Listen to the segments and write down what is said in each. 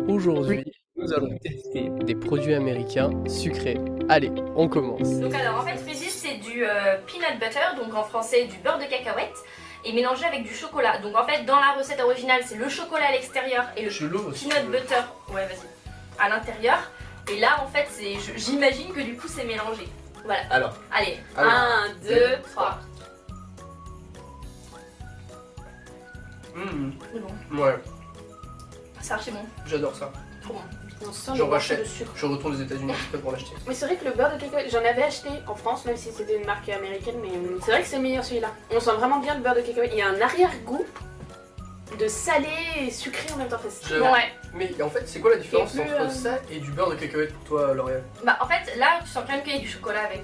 Aujourd'hui, Oui. nous allons tester des produits américains sucrés. Allez, on commence. Donc alors en fait Reese's c'est du peanut butter, donc en français du beurre de cacahuète, et mélangé avec du chocolat. Donc en fait dans la recette originale c'est le chocolat à l'extérieur et le peanut butter, ouais vas-y, à l'intérieur. Et là en fait c'est, j'imagine que du coup c'est mélangé. Voilà. Alors, Allez, alors, 1, 2, 3. C'est bon. Ouais, C'est archi bon, j'adore ça. trop bon. On sent J'en le morceau de rachète. sucre. Je retourne aux États-Unis exprès pour l'acheter. Mais c'est vrai que le beurre de cacahuète, j'en avais acheté en France, même si c'était une marque américaine, mais c'est vrai que c'est meilleur celui-là. On sent vraiment bien le beurre de cacahuète. Il y a un arrière-goût de salé et sucré en même temps. Enfin, c'est Je- Ouais. Mais en fait, c'est quoi la différence Et plus, entre ça et du beurre de cacahuète pour toi, L'Oréal? Bah en fait là tu sens quand même qu'il y a du chocolat avec.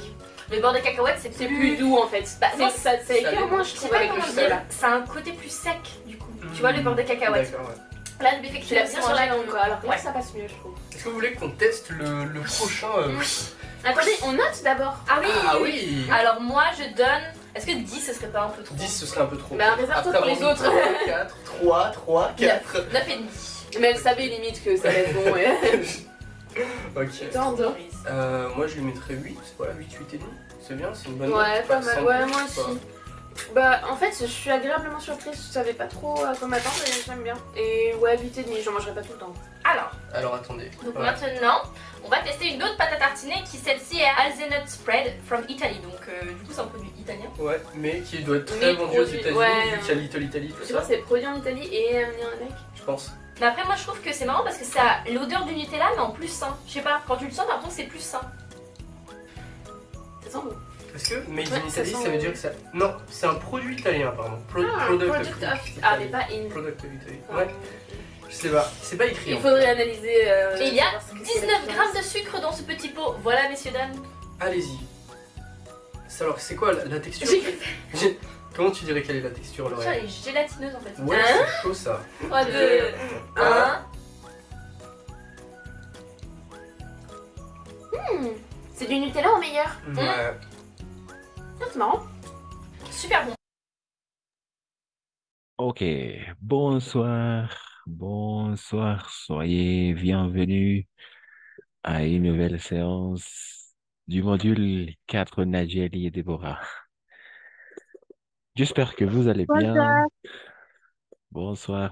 Le beurre de cacahuète c'est c'est plus doux en fait. Bah, non, ça écœure moins, je Je sais trouve, pas avec le comment chocolat. dire, ça a un côté plus sec du coup. Tu vois le beurre de cacahuète. D'accord, ouais. Là le buffet que Tu tu l'as l'as bien sur la langue quoi, alors que là Ouais. ça passe mieux je trouve. Est-ce que vous voulez qu'on teste le prochain Attendez, on note d'abord. Ah oui. Ah oui. Alors moi je donne. Est-ce que 10 ce serait pas un peu trop? 10, ce serait un peu trop. Bah réserve-toi pour les autres. 4, 3, 4. 9 et demi. Mais elle savait limite que ça allait être bon, ouais. Ok. Tendre. Moi je lui mettrais 8, voilà, 8, 8 et demi. C'est bien, c'est une bonne note. Ouais, pas mal. Cinq, Ouais, moi je sais pas. aussi. Bah, en fait, je suis agréablement surprise. Je savais pas trop à quoi m'attendre et j'aime bien. Et ouais, 8,5, j'en mangerai pas tout le temps. Alors attendez. donc Ouais. maintenant on va tester une autre pâte à tartiner qui celle-ci est Alzenut Spread from Italy. Donc du coup c'est un produit italien. Ouais, mais qui doit être très Mais vendu aux produit- États-Unis, ouais. vu qu'il y a Little Italy, tout Je sais pas, ça. c'est produit en Italie et amené en Amérique. Je pense. Mais après moi je trouve que c'est marrant parce que ça a l'odeur du Nutella mais en plus sain. Je sais pas, quand tu le sens t'as l'impression que c'est plus sain. Ça sent bon. Est-ce que Made Ouais, in ça Italy, sent- ça veut dire que ça. Non, c'est un produit italien, pardon. Product Product of of. Italy. Ah, mais pas in. Product of Italy. Ouais, je sais pas. C'est pas écrit. Il en faudrait fait. analyser. Et il y a savoir ce que c'est la 19 différence. grammes de sucre dans ce petit pot. Voilà messieurs dames. Allez-y. Alors, c'est quoi la texture? Comment tu dirais quelle est la texture, Ça L'Oréal? elle est gélatineuse en fait. Ouais, Hein c'est chaud ça. 3, 2, 1. 1. C'est du Nutella au meilleur. Ouais. Ah, c'est marrant. Super bon. Ok, bonsoir, soyez bienvenus à une nouvelle séance du module 4 Nadjeli et Déborah. J'espère que vous allez bien. Bonsoir,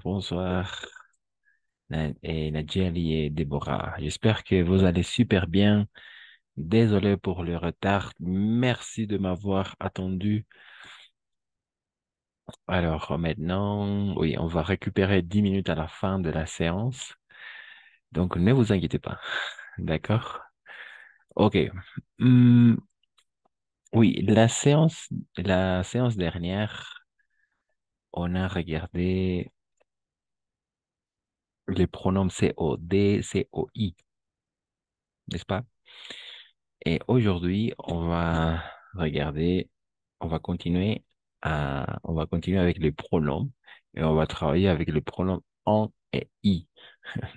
et Nadjeli et Déborah. J'espère que vous allez super bien. Désolé pour le retard. Merci de m'avoir attendu. Alors maintenant, oui, on va récupérer 10 minutes à la fin de la séance. Donc, ne vous inquiétez pas. D'accord? OK. Hmm, oui, la séance dernière, on a regardé les pronoms COD, COI, n'est-ce pas? Et aujourd'hui, regarder, on va continuer avec les pronoms et on va travailler avec les pronoms on et i.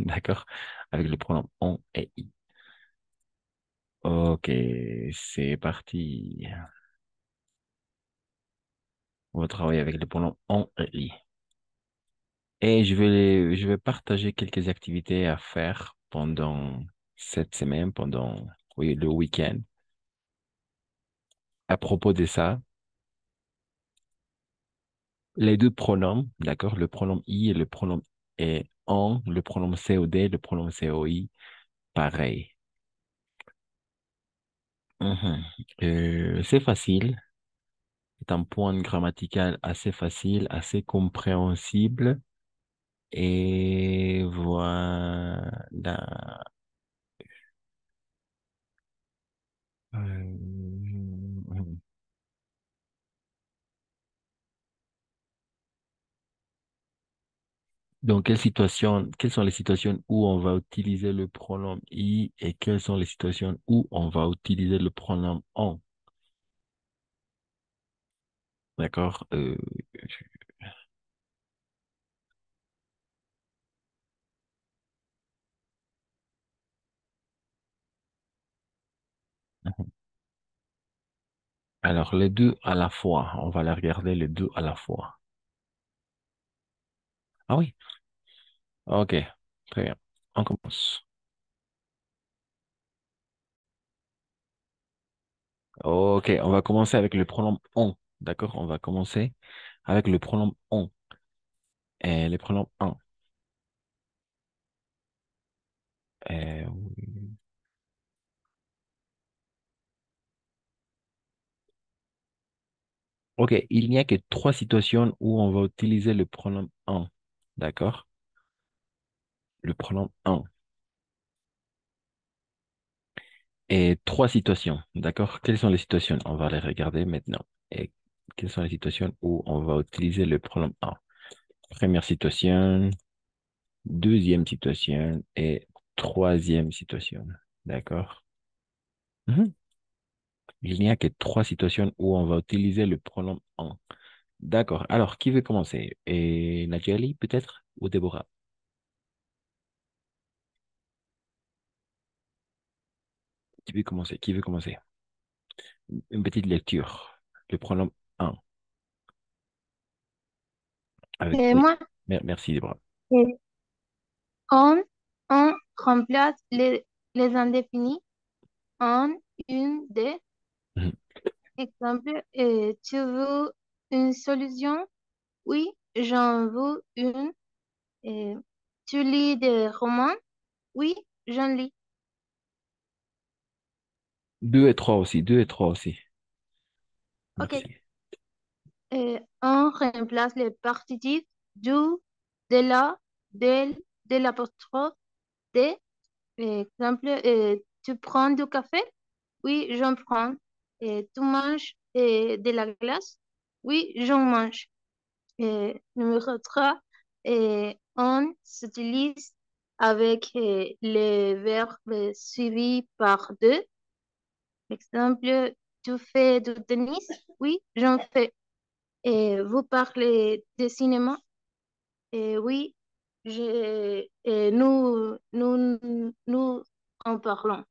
D'accord? Avec les pronoms on et i. OK, c'est parti. On va travailler avec les pronoms on et i. Et je vais partager quelques activités à faire pendant cette semaine, oui, le week-end. À propos de ça, les deux pronoms, d'accord, le pronom i et le pronom est on, le pronom COD, le pronom COI, pareil. Mhm. C'est facile. C'est un point grammatical assez facile, assez compréhensible. Et voilà. Donc, quelles sont les situations où on va utiliser le pronom i et quelles sont les situations où on va utiliser le pronom on? D'accord? Alors, les deux à la fois. On va les regarder les deux à la fois. Ah oui, ok, très bien. On commence. Ok, on va commencer avec le pronom on. D'accord? On va commencer avec le pronom on. Et les pronoms on. Euh, ok, il n'y a que trois situations où on va utiliser le pronom on. D'accord? Le pronom on. Et trois situations. D'accord? Quelles sont les situations? On va les regarder maintenant. Et quelles sont les situations où on va utiliser le pronom on? Première situation, deuxième situation et troisième situation. D'accord? Mhm. Il n'y a que trois situations où on va utiliser le pronom on. D'accord. Alors, qui veut commencer? Et Nadjali, peut-être? Ou Déborah? Qui veut commencer? Qui veut commencer? Une petite lecture. Le pronom on. Avec, oui. Moi, Merci, Déborah. euh, on, on remplace les indéfinis en une des. Mhm. Exemple, tu veux une solution? Oui, j'en veux une. Euh, tu lis des romans? Oui, j'en lis. Deux et trois aussi. Deux et trois aussi. OK. Merci. On remplace les partitifs du, de la, del, de l'apostrophe, de. Exemple, tu prends du café? Oui, j'en prends. Tu manges de la glace? Oui, j'en mange. Numéro 3, on s'utilise avec le verbe suivi par deux. Exemple, tu fais du tennis? Oui, j'en fais. Vous parlez de cinéma? Oui, nous en parlons.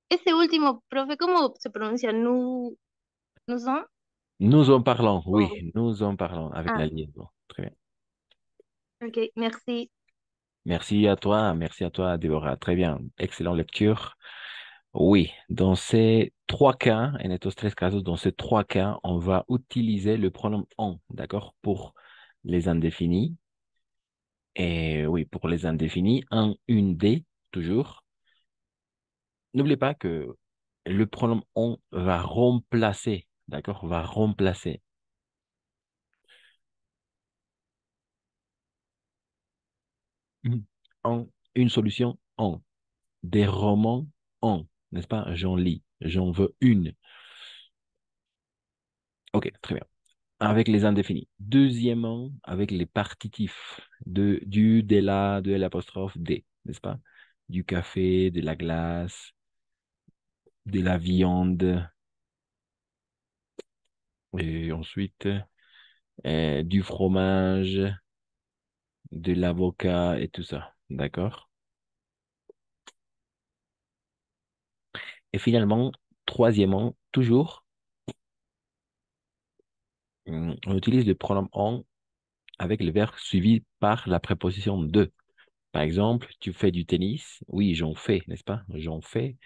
Ese último, profe, ¿cómo se pronuncia? Nous en? Nous en parlons, Oh, oui, nous en parlons avec ah, la liaison. Très bien. ok, merci. Merci à toi, Déborah. Très bien. Excellente lecture. Oui, dans ces trois cas, en estos tres casos, dans ces trois cas, on va utiliser le pronom on, d'accord, pour les indéfinis. Et oui, pour les indéfinis, un, une, des, toujours. N'oubliez pas que le pronom on va remplacer, d'accord, va remplacer. Mhm. En, une solution en, des romans en, n'est-ce pas? J'en lis, j'en veux une. Ok, très bien. Avec les indéfinis. Deuxièmement, avec les partitifs du, de la, de l'apostrophe des, n'est-ce pas? Du café, de la glace, de la viande, et ensuite du fromage, de l'avocat et tout ça. D'accord? Et finalement, troisièmement, toujours, on utilise le pronom on avec le verbe suivi par la préposition de. Par exemple, tu fais du tennis? Oui, j'en fais, n'est-ce pas? J'en fais.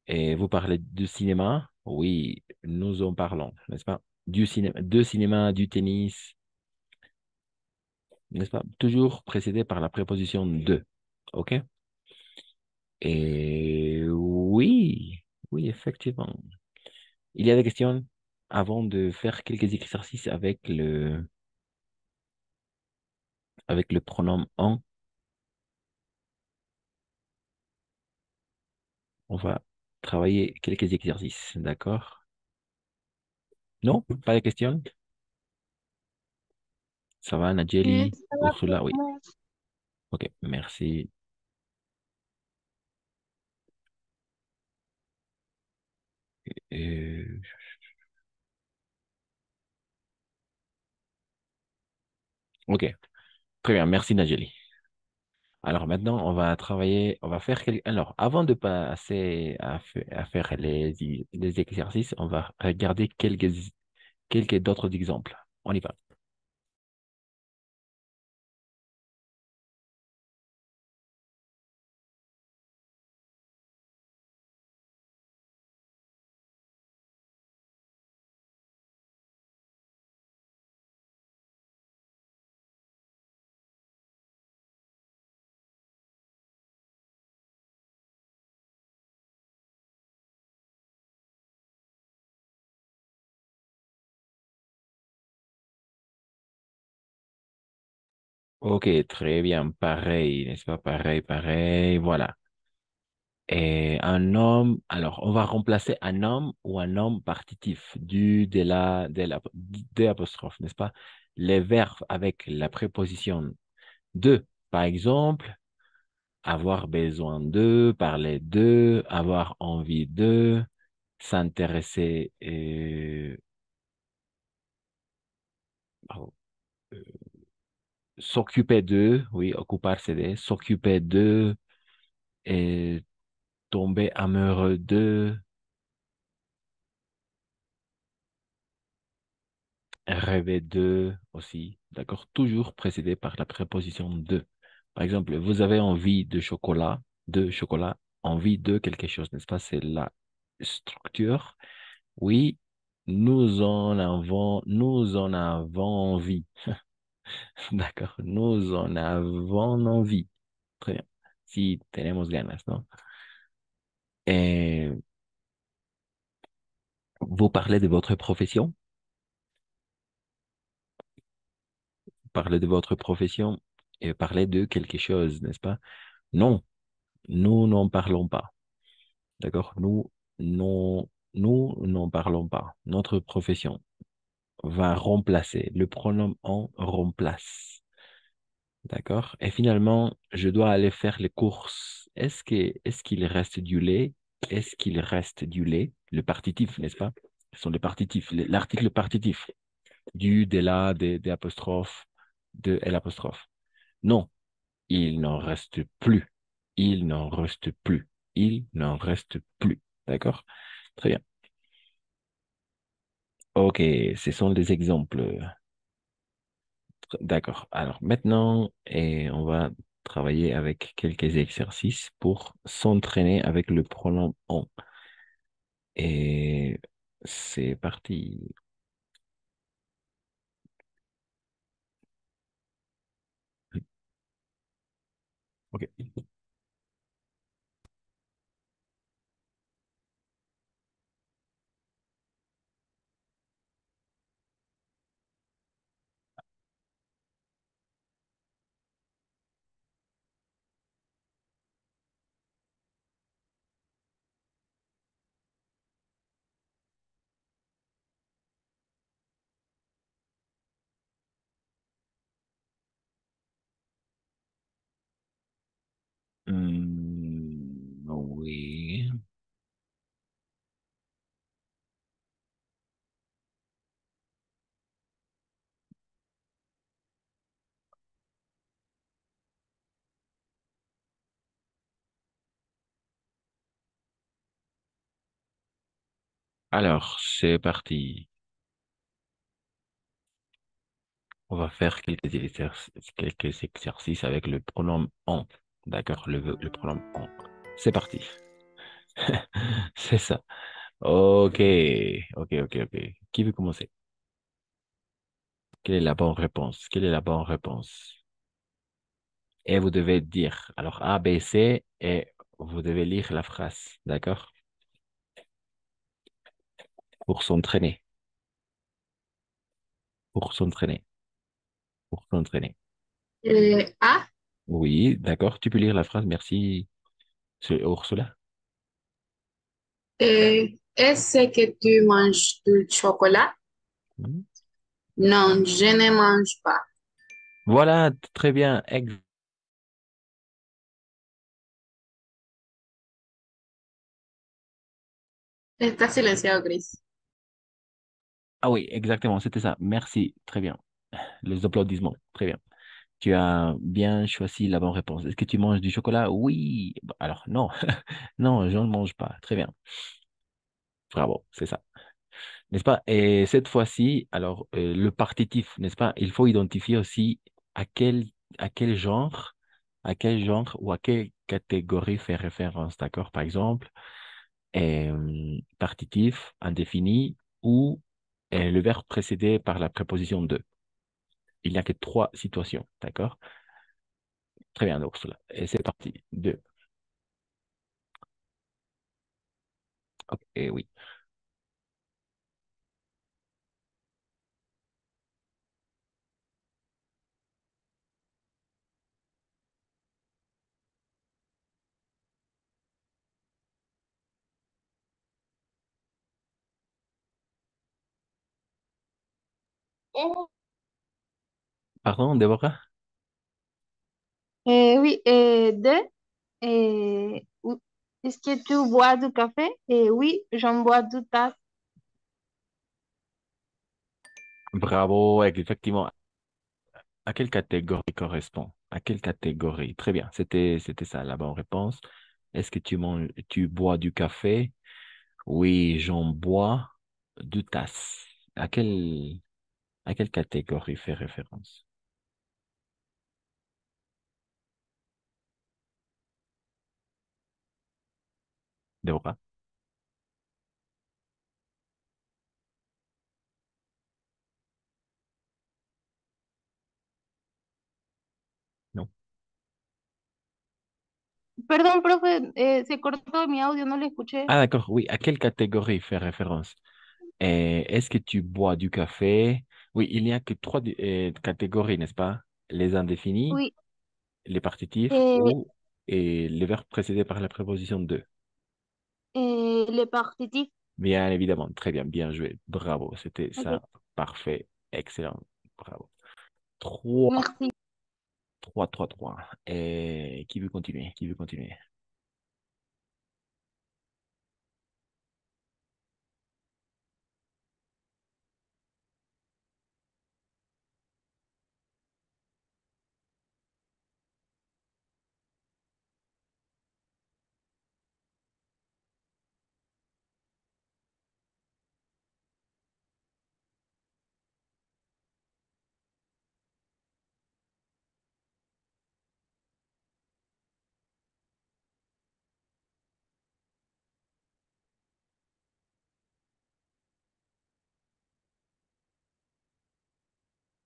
Et vous parlez de cinéma? Oui, nous en parlons, n'est-ce pas? Du cinéma, de cinéma, du tennis, n'est-ce pas? Toujours précédé par la préposition de. OK? Et oui, oui, effectivement. Il y a des questions avant de faire quelques exercices avec le pronom en. On va travailler quelques exercices, d'accord? Non? Pas de questions? Ça va, Nadjeli? Ça va pour Ursula? Oui. moi. OK, merci. Euh, OK, très bien. Merci, Nadjeli. Alors maintenant, on va travailler, on va faire quelques... Alors, avant de passer à faire les exercices, on va regarder quelques d'autres exemples. On y va. Ok, très bien. Pareil, n'est-ce pas? Pareil, pareil. Voilà. Et un homme, alors on va remplacer un homme ou un homme partitif de l'apostrophe, n'est-ce pas? Les verbes avec la préposition de, par exemple, avoir besoin de, parler de, avoir envie de, s'intéresser, pardon, euh, s'occuper de, oui, occuparse de, s'occuper de, et tomber amoureux de, rêver de aussi, d'accord? Toujours précédé par la préposition de. Par exemple, vous avez envie de chocolat, envie de quelque chose, n'est-ce pas? C'est la structure. Oui, nous en avons envie. D'accord, nous en avons envie. Très bien. Si tenemos ganas, ¿no? Et vous parlez de votre profession? Parlez de votre profession et parlez de quelque chose, n'est-ce pas? Non, nous n'en parlons pas. D'accord? Nous n'en parlons pas. Notre profession va remplacer. Le pronom en remplace. D'accord? Et finalement, je dois aller faire les courses. Est-ce qu'il reste du lait? Est-ce qu'il reste du lait? Le partitif, n'est-ce pas? Ce sont les partitifs. L'article partitif. Du, de la, des apostrophes, de L apostrophe. Non, il n'en reste plus. Il n'en reste plus. Il n'en reste plus. D'accord? Très bien. Ok, ce sont des exemples. D'accord. Alors maintenant, on va travailler avec quelques exercices pour s'entraîner avec le pronom on. Et c'est parti. Ok. Oui. Alors, c'est parti. On va faire quelques exercices avec le pronom on. D'accord, le pronom on. C'est parti. C'est ça. Ok, ok. Qui veut commencer? Quelle est la bonne réponse? Quelle est la bonne réponse? Et vous devez dire, alors A, B, C, et vous devez lire la phrase, d'accord? Pour s'entraîner, pour s'entraîner, pour s'entraîner. A, Oui, d'accord, tu peux lire la phrase, merci, Ursula. est-ce que tu manges du chocolat? Mhm. Non, je ne mange pas. Voilà, très bien. Está silenciado, Chris. Ah oui, exactement, c'était ça. Merci, très bien. Les applaudissements, très bien. Tu as bien choisi la bonne réponse. Est-ce que tu manges du chocolat? Oui. Bah, alors, non. Non, je ne mange pas. Très bien. Bravo, c'est ça. N'est-ce pas? Et cette fois-ci, alors, le partitif, n'est-ce pas? Il faut identifier aussi à quel, à quel genre ou à quelle catégorie fait référence, d'accord? Par exemple, partitif, indéfini ou le verbe précédé par la préposition de. Il n'y a que trois situations, d'accord? Très bien, donc cela. Et c'est parti. Deux. Ok, oui. Pardon, Déborah? Oui, deux. Oui. Est-ce que tu bois du café? Oui, j'en bois du tasse. Bravo, effectivement. À quelle catégorie correspond? À quelle catégorie? Très bien, c'était ça la bonne réponse. Est-ce que tu bois du café? Oui, j'en bois deux tasses. À quelle catégorie fait référence? Déborah? Non. Perdón, profe, se cortó mi audio, no le escuché. Ah, d'accord, oui. À quelle catégorie fait référence? Est-ce que tu bois du café? Oui, il n'y a que trois catégories, n'est-ce pas? Les indéfinis, Oui, les partitifs eh, ou et les verbes précédés par la préposition de. le partitif. Bien évidemment, très bien, bien joué. Bravo, c'était Ok, ça. Parfait, excellent. Bravo. 3, merci. 3, 3, 3. Et qui veut continuer? Qui veut continuer?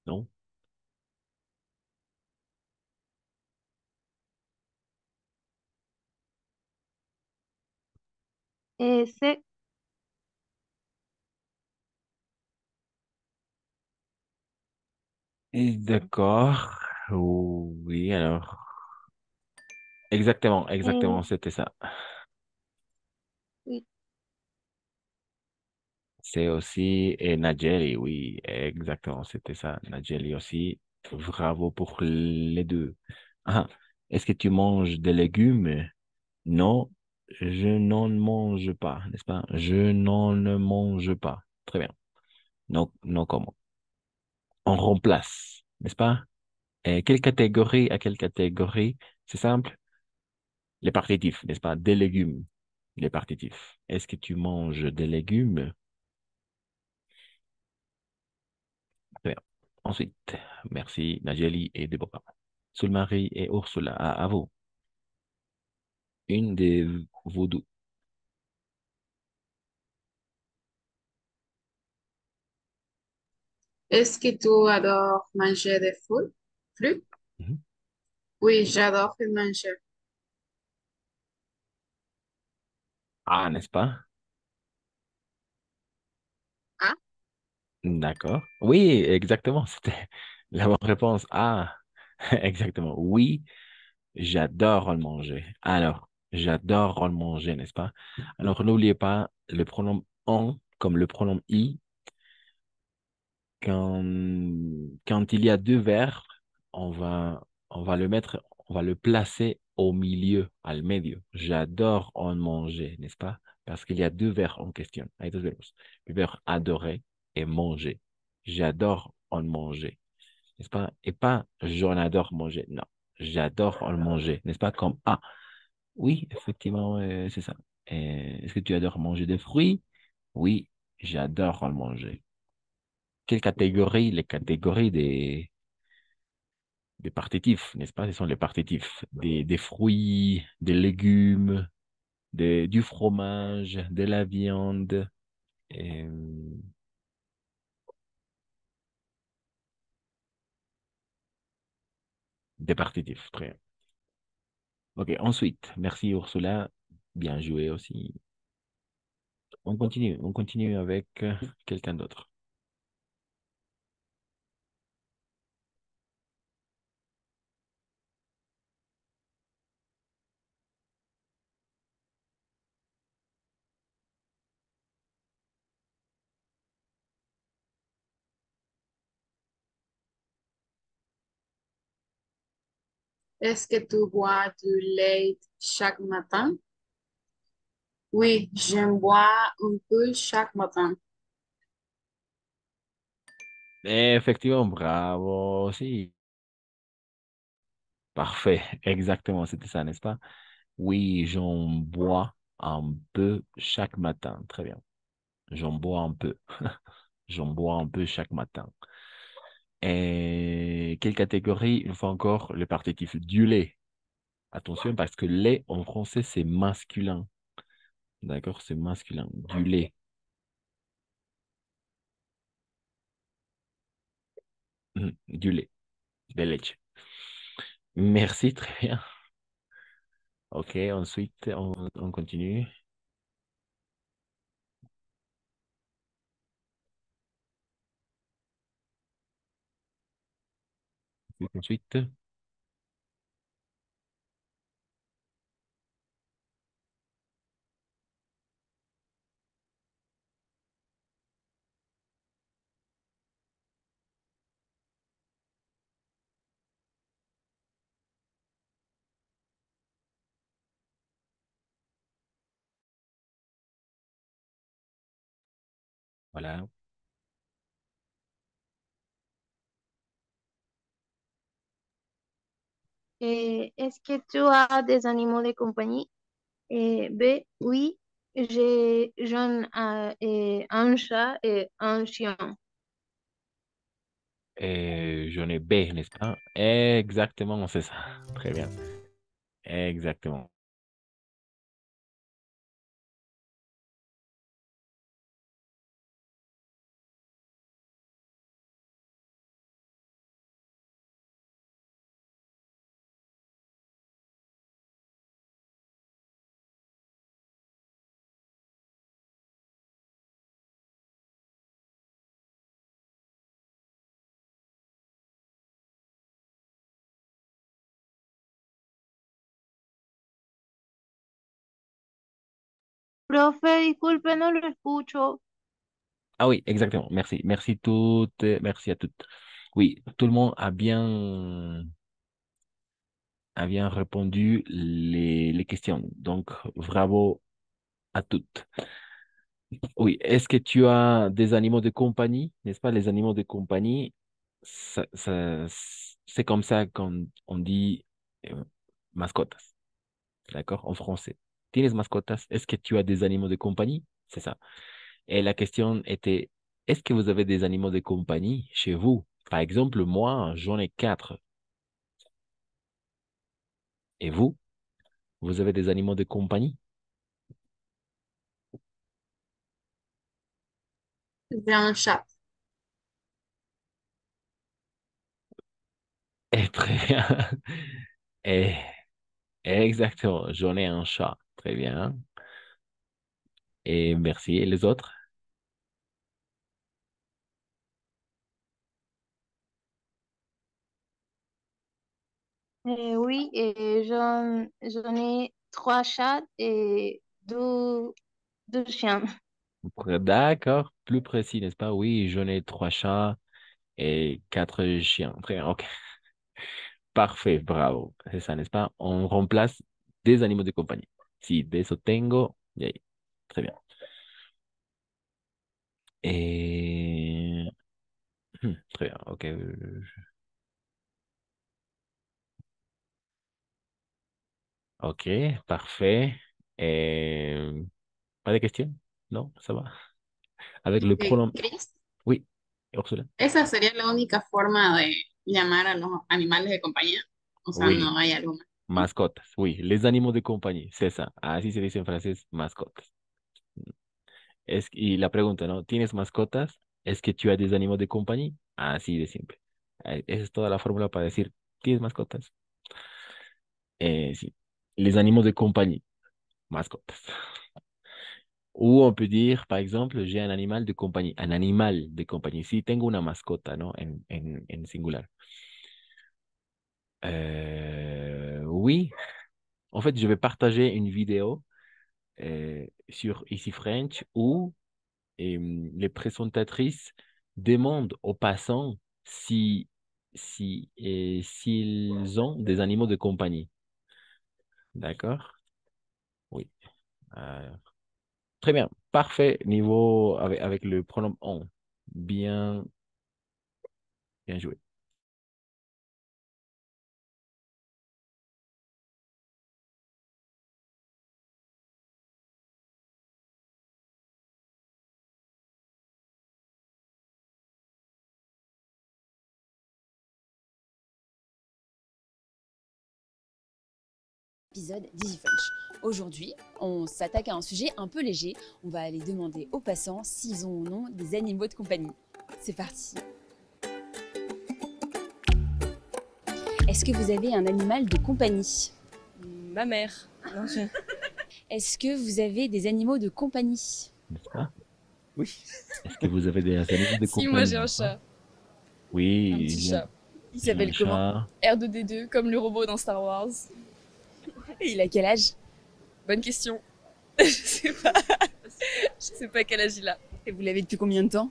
Non? C'est Et d'accord. Oui, alors. Exactement, eh, exactement, c'était ça. oui, C'est aussi et Nigeli, oui, exactement, c'était ça. Nigeli aussi. Bravo pour les deux. Ah, est-ce que tu manges des légumes? Non, je n'en mange pas, n'est-ce pas? Je n'en ne mange pas. Très bien. Non, non, comment? On remplace, n'est-ce pas? Et à quelle catégorie? C'est simple. Les partitifs, n'est-ce pas? Des légumes. Les partitifs. Est-ce que tu manges des légumes? Très bien. Ensuite, merci Najeli et Deborah. Soulmarie et Ursula, à vous. Une de vous deux. Est-ce que tu adores manger des fruits? Mhm. Oui, j'adore manger. Ah, n'est-ce pas? Ah, D'accord. Oui, exactement. C'était la bonne réponse. Ah, exactement. Oui, j'adore le manger. Alors, j'adore le manger, n'est-ce pas? Alors, n'oubliez pas le pronom on comme le pronom i. Quand, quand il y a deux verbes, on va le mettre, on va le placer au milieu, al medio. J'adore en manger, n'est-ce pas? Parce qu'il y a deux verbes en question. Hay dos verbos. Le verbe adorer et manger. J'adore en manger, n'est-ce pas? Et pas j'en adore manger. Non, j'adore en manger, n'est-ce pas? Comme ah, oui, effectivement, c'est ça. Est-ce que tu adores manger des fruits? Oui, j'adore en manger. Quelle catégorie? Les catégories des partitifs, n'est-ce pas? Ce sont les partitifs des fruits, des légumes, du fromage, de la viande, et, des partitifs. Très bien. Ok, ensuite, merci Ursula. Bien joué aussi. On continue avec quelqu'un d'autre. Est-ce que tu bois du lait chaque matin? Oui, j'en bois un peu chaque matin. Effectivement, bravo, si. Parfait, exactement, c'était ça, n'est-ce pas? Oui, j'en bois un peu chaque matin. Très bien. J'en bois un peu. J'en bois un peu chaque matin. Et quelle catégorie? Une fois encore, le partitif du lait. Attention, parce que lait en français, c'est masculin. D'accord? C'est masculin. Du lait. Du lait. De leche. Merci, très bien. Ok, ensuite, on continue. Ensuite, voilà. Est-ce que tu as des animaux de compagnie? B, oui, j'en ai un chat et un chien. Et j'en ai B, n'est-ce pas? Exactement, c'est ça. Très bien. Exactement. Profe, disculpe, no lo escucho. Ah oui, exactement. Merci. Merci toutes. Merci à toutes. Oui, tout le monde a bien répondu les questions. Donc, bravo à toutes. Oui, est-ce que tu as des animaux de compagnie? N'est-ce pas? Les animaux de compagnie, c'est comme ça qu'on on dit euh, mascotas. D'accord? En français. ¿Tienes mascotas? Est-ce que tu as des animaux de compagnie? C'est ça. Et la question était, est-ce que vous avez des animaux de compagnie chez vous? Par exemple, moi, j'en ai 4. Et vous? Vous avez des animaux de compagnie? J'ai un chat. Eh, très bien. Eh, exactement. J'en ai un chat. Très bien. Et merci. Et les autres? Oui, j'en ai trois chats et deux chiens. D'accord. Plus précis, n'est-ce pas? Oui, j'en ai 3 chats et 4 chiens. Très bien. OK. Parfait. Bravo. C'est ça, n'est-ce pas? On remplace des animaux de compagnie. Si, de eso tengo. Yay. Très bien. Et... très bien. OK. OK. Parfait. Et... Pas de questions? Non, ça va. Avec le pronom. Chris, Oui, Ursula. esa sería la única forma de llamar a los animales de compañía. O sea, Oui, no hay algo más, ¿no? mascotas. Oui, les animaux de compagnie. C'est ça. Así se dice en francés, mascotas. Y la pregunta, ¿no? ¿Tienes mascotas? ¿Es que tú des animaux de compagnie? Así de simple. Esa es toda la fórmula para decir, ¿tienes mascotas? Sí. Les animaux de compagnie, mascotas. Ou on peut dire, par exemple, j'ai un animal de compagnie. Un animal de compagnie. Si tengo una mascota, ¿no? En singular. Oui. En fait, je vais partager une vidéo sur Ici French où les présentatrices demandent aux passants si s'ils ont des animaux de compagnie. D'accord? Oui. Euh, Très bien. Parfait. Niveau avec le pronom on. Bien, bien joué. Épisode d'EasyFrench. Aujourd'hui, on s'attaque à un sujet un peu léger. On va aller demander aux passants s'ils ont ou non des animaux de compagnie. C'est parti. Est-ce que vous avez un animal de compagnie? Ma mère. Non, Est-ce que vous avez des animaux de compagnie? N'est-ce pas? Oui. Est-ce que vous avez des animaux de Si, compagnie? moi j'ai un chat. Oui, Un petit il y a- chat. Il il y a s'appelle un comment? chat. R2D2, comme le robot dans Star Wars. Et il a quel âge? Bonne question. Je sais pas. Je sais pas quel âge il a. Et vous l'avez depuis combien de temps?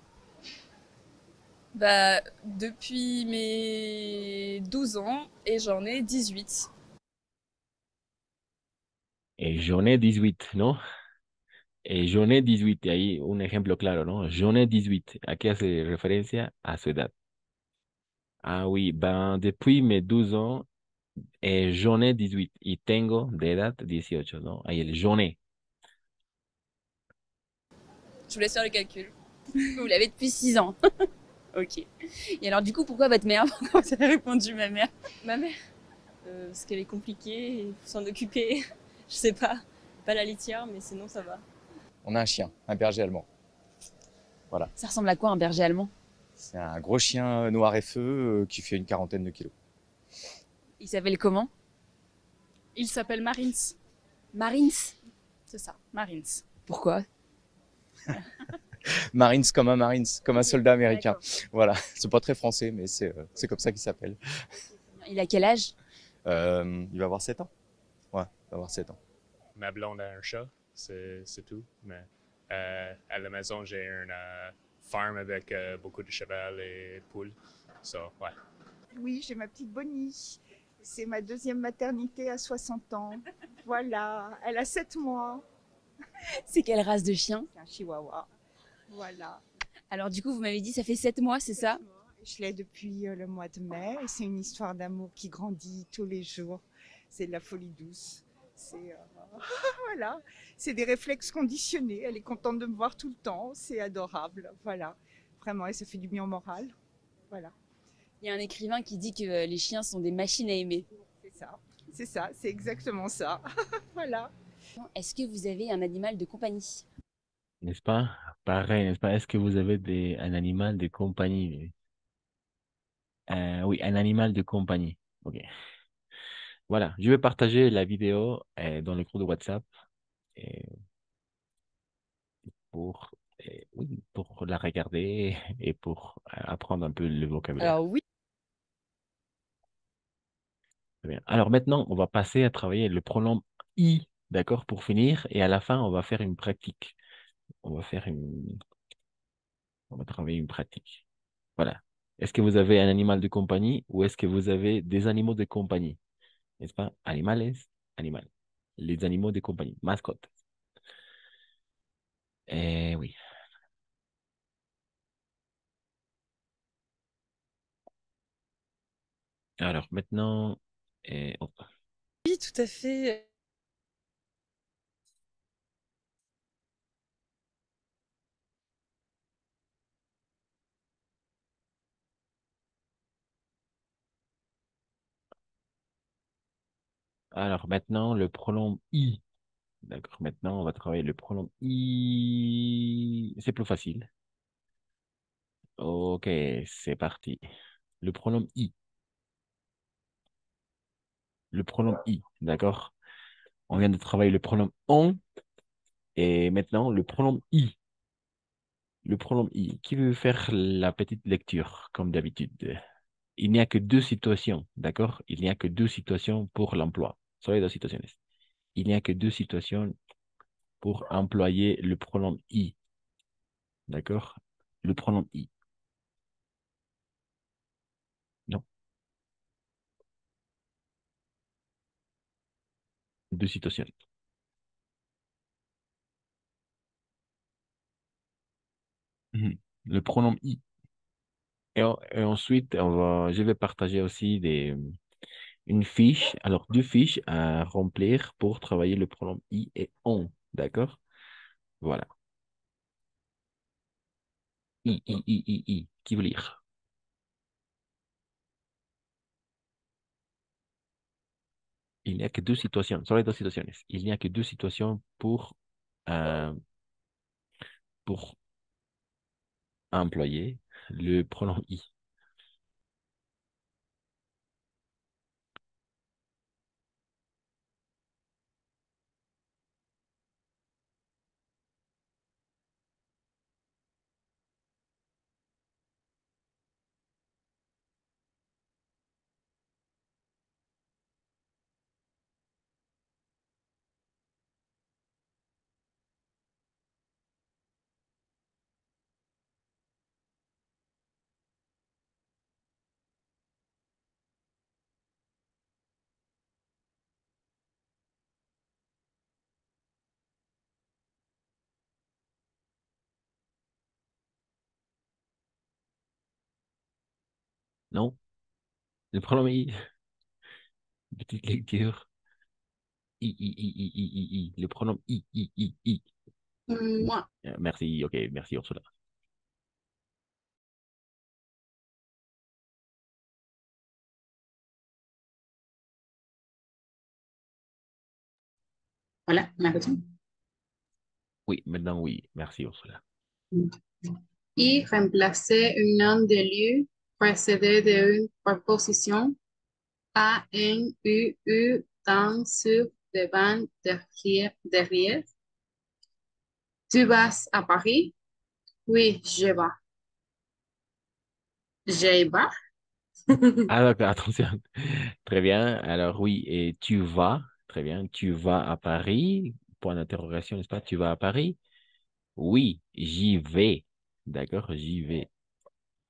Bah, depuis mes 12 ans et j'en ai 18. Et j'en ai 18, ¿no? Et j'en ai 18. Y ahí un ejemplo claro, ¿no? J'en ai 18. ¿A qué hace referencia? A su edad. Ah oui, ben depuis mes 12 ans, j'en ai 18 y tengo de edad 18, ¿no? Ahí el j'en ai. Je vous laisse faire le calcul. Vous l'avez depuis 6 ans. Ok. Et alors du coup, pourquoi votre mère? Pourquoi vous avez répondu ma mère? Ma mère, parce qu'elle est compliquée, il faut s'en occuper. Je sais pas. Pas la litière, mais sinon ça va. On a un chien, un berger allemand. Ça ressemble à quoi un berger allemand? C'est un gros chien noir et feu qui fait une quarantaine de kilos. Il s'appelle comment? Il s'appelle Marines. Marines. C'est ça, Marines. Pourquoi? Marines, comme un soldat américain. Voilà, c'est pas très français, mais c'est comme ça qu'il s'appelle. Il a quel âge? Il va avoir 7 ans. Ouais, il va avoir 7 ans. Ma blonde a un chat, c'est tout. Mais à la maison, j'ai une farm avec beaucoup de cheval et de poules. So, ouais. Oui, j'ai ma petite Bonnie. C'est ma deuxième maternité à 60 ans. Voilà, elle a 7 mois. C'est quelle race de chien? C'est un chihuahua. Voilà. Alors du coup, vous m'avez dit ça fait 7 mois, c'est ça? Je l'ai depuis le mois de mai et c'est une histoire d'amour qui grandit tous les jours. C'est de la folie douce. C'est voilà, c'est des réflexes conditionnés. Elle est contente de me voir tout le temps. C'est adorable. Voilà, vraiment, et ça fait du bien au moral. Voilà, Il y a un écrivain qui dit que les chiens sont des machines à aimer. c'est ça, c'est exactement ça. Voilà. Est-ce que vous avez un animal de compagnie? N'est-ce pas? Pareil, n'est-ce pas? Est-ce que vous avez un animal de compagnie? Oui, un animal de compagnie. Ok. Voilà, je vais partager la vidéo dans le groupe de WhatsApp euh, pour, oui, pour la regarder et pour apprendre un peu le vocabulaire. Alors oui. Très bien. Alors maintenant, on va passer à travailler le pronom i, d'accord, pour finir. Et à la fin, on va faire une pratique. On va faire on va travailler une pratique. Voilà. Est-ce que vous avez un animal de compagnie ou est-ce que vous avez des animaux de compagnie? N'est-ce pas? Animales, animal. Les animaux de compagnie, mascotte. Oui. Alors maintenant, hop. Oui, tout à fait. Alors maintenant, le pronom i. D'accord, maintenant, on va travailler le pronom i. C'est plus facile. Ok, c'est parti. Le pronom i. Le pronom i, d'accord? On vient de travailler le pronom on et maintenant le pronom i. Le pronom i. Qui veut faire la petite lecture, comme d'habitude? Il n'y a que deux situations, d'accord? Il n'y a que deux situations pour l'emploi. Solo hay dos situaciones. Il n'y a que deux situations pour employer le pronom i. D'accord? Le pronom i. Non, deux situations. Le pronom I. Et ensuite, je vais partager aussi une fiche, alors deux fiches à remplir pour travailler le pronom I et on. D'accord? Voilà. I. Qui veut lire? Il n'y a que deux situations, solo dos situaciones. Il n'y a que deux situations pour employer le pronom I. Non? Le pronom I. Petite lecture. I. Le pronom I. Moi. Merci, ok, merci Ursula. Voilà, ma question. Oui, maintenant oui, merci Ursula. Y remplacer un nom de lieu précédé d'une préposition à, en, u, dans, sur, devant, derrière. Tu vas à Paris? Oui, je vais. Je vais. Ah, d'accord, attention. Très bien. Alors, oui, et tu vas, très bien, tu vas à Paris, point d'interrogation, n'est-ce pas? Tu vas à Paris? Oui, j'y vais. D'accord, j'y vais.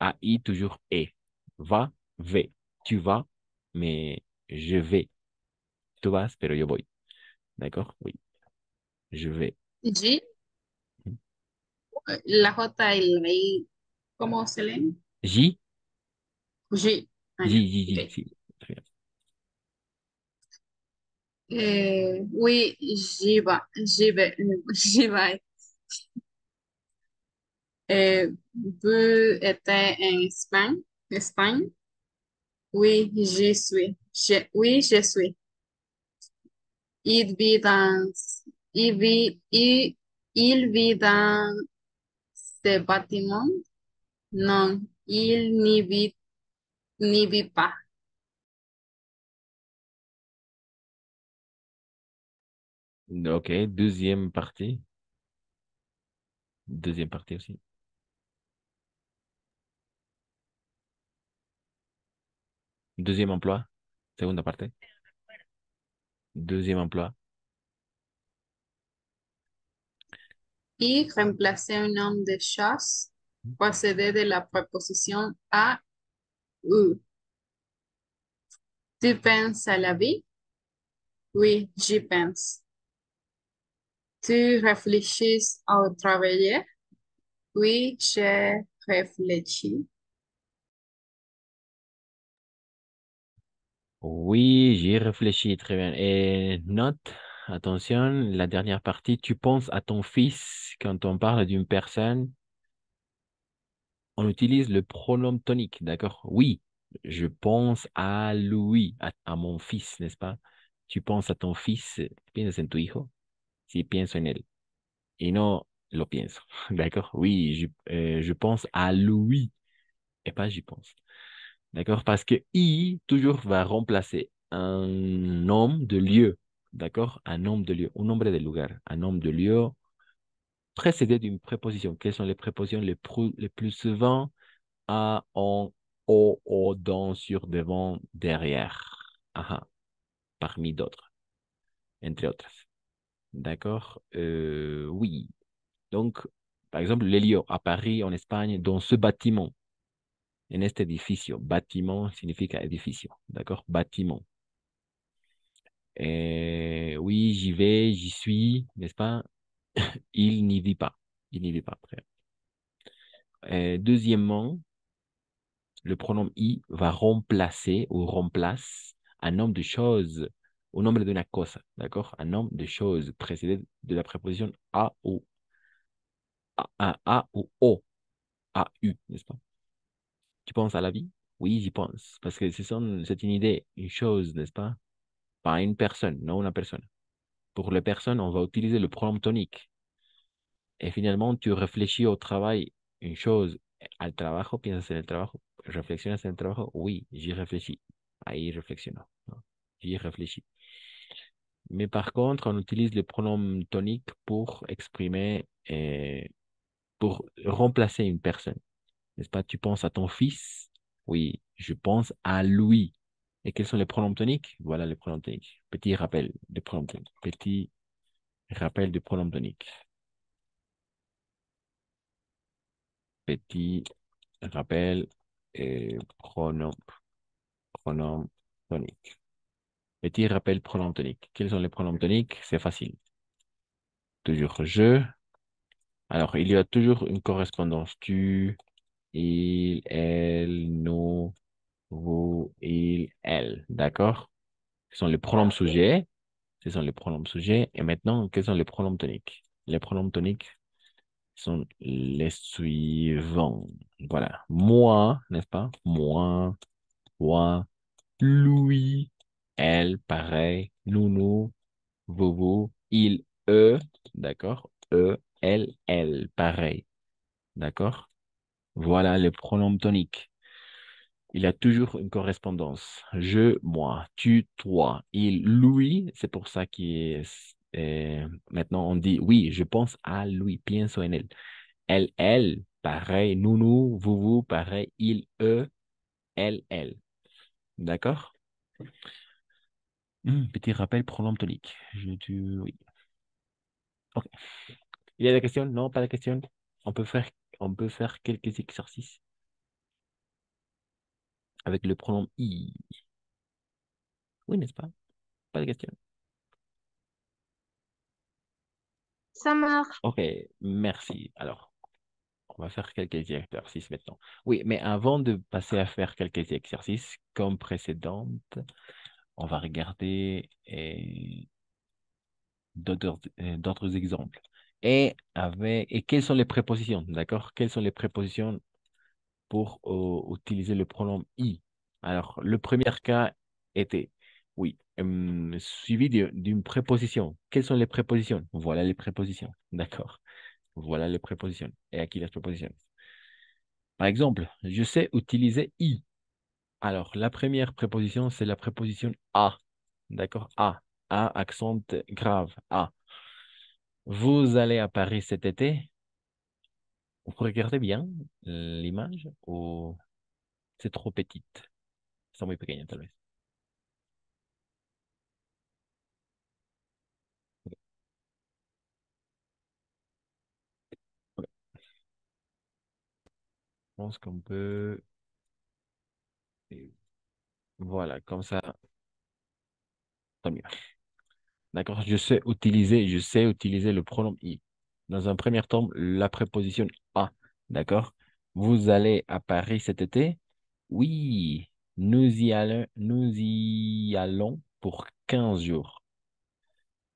AI, toujours et. Va, vais. Tu vas, mais je vais. Tu vas, pero yo voy. D'accord? Oui, je vais. J, la J y la I, ¿cómo se leen? J, J. Ah, ya, J, ok. sí. Très bien. Oui, j'y vais, j'y vais. Vous êtes en Espagne? Oui, j'y suis. Oui, je suis. Il vit dans, il vit dans ce bâtiment? Non, il n'y vit pas. Ok, deuxième partie. Deuxième partie aussi. Deuxième emploi. Segunda parte. Deuxième emploi. Y remplacer un nom de chasse procédé de la préposition à, u. Tu penses à la vie? Oui, j'y pense. Tu réfléchis au travail? Oui, je réfléchis. Oui, j'y réfléchis très bien. Et note, attention, la dernière partie, tu penses à ton fils quand on parle d'une personne, on utilise le pronom tonique, d'accord? Oui, je pense à Louis, à mon fils, n'est-ce pas? Tu penses à ton fils, piensas en tu hijo, si pienso en él. Y no lo pienso, d'accord? Oui, je pense à Louis et pas j'y pense. D'accord? Parce que I toujours va remplacer un nom de lieu. D'accord? Un nom de lieu, un nombre de lugar, un nom de lieu précédé d'une préposition. Quelles sont les prépositions les plus souvent? À, en, au, dans, sur, devant, derrière. Aha, parmi d'autres, entre autres. D'accord? Oui. Donc, par exemple, l'Elio à Paris, en Espagne, dans ce bâtiment, en este edificio. Bâtiment significa edificio. D'accord? Bâtiment. Oui, j'y vais, j'y suis, n'est-ce pas? Il n'y vit pas. Il n'y vit pas. Très bien. Deuxièmement, le pronom I va remplacer ou remplace un nombre de choses au nombre de una cosa, d'accord? Un nombre de choses précédé de la préposition a ou a ou o, a u, n'est-ce pas? Tu penses à la vie? Oui, j'y pense. Parce que c'est une idée, une chose, n'est-ce pas? Pas une personne, non une personne. Pour les personnes, on va utiliser le pronom tonique. Et finalement, tu réfléchis au travail, une chose, al trabajo, piensas en el trabajo, reflexionas en el trabajo, oui, j'y réfléchis. Ahí reflexiono, ¿no? J'y réfléchis. Mais par contre, on utilise le pronom tonique pour exprimer, pour remplacer une personne. N'est-ce pas? Tu penses à ton fils? Oui, je pense à lui. Et quels sont les pronoms toniques? Voilà les pronoms toniques. Petit rappel des pronoms toniques. Petit rappel des pronoms toniques. Petit rappel pronom tonique. Petit rappel pronom tonique. Quels sont les pronoms toniques? C'est facile. Toujours je. Alors, il y a toujours une correspondance. Tu, il, elle, nous, vous, il, elle. D'accord? Ce sont les pronoms sujets. Ce sont les pronoms sujets. Et maintenant, quels sont les pronoms toniques? Les pronoms toniques sont les suivants. Voilà. Moi, n'est-ce pas? Moi, toi, lui, elle, pareil, nous, vous, il, eux, d'accord? Eux, elle, pareil, d'accord? Voilà les pronoms toniques. Il y a toujours une correspondance. Je, moi, tu, toi, il, lui. C'est pour ça maintenant on dit oui, je pense à lui, pienso en él. Elle, pareil, vous, pareil, il, eux, elle. D'accord? Petit rappel, pronom tonique. Oui. Ok. Il y a des questions? Non, pas de questions? On peut faire, on peut faire quelques exercices avec le pronom i. Oui, n'est-ce pas? Pas de questions. Ça marche. Ok, merci. Alors, on va faire quelques exercices maintenant. Oui, mais avant de passer à faire quelques exercices, comme précédente, on va regarder d'autres exemples. Et quelles sont les prépositions, d'accord? Quelles sont les prépositions pour utiliser le pronom i? Alors, le premier cas était, oui, suivi d'une préposition. Quelles sont les prépositions? Voilà les prépositions, d'accord? Voilà les prépositions. Et aquí les prépositions. Par exemple, je sais utiliser i. Alors, la première préposition, c'est la préposition a. D'accord? A. A, accent grave. A. Vous allez à Paris cet été? Vous regardez bien l'image ou c'est trop petite? C'est muy pequeña, tal vez. Ok, ok. Je pense qu'on peut... Voilà, comme ça, tant mieux. D'accord? Je sais utiliser le pronom i. Dans un premier temps, la préposition a. D'accord? Vous allez à Paris cet été? Oui, nous y allons pour 15 jours.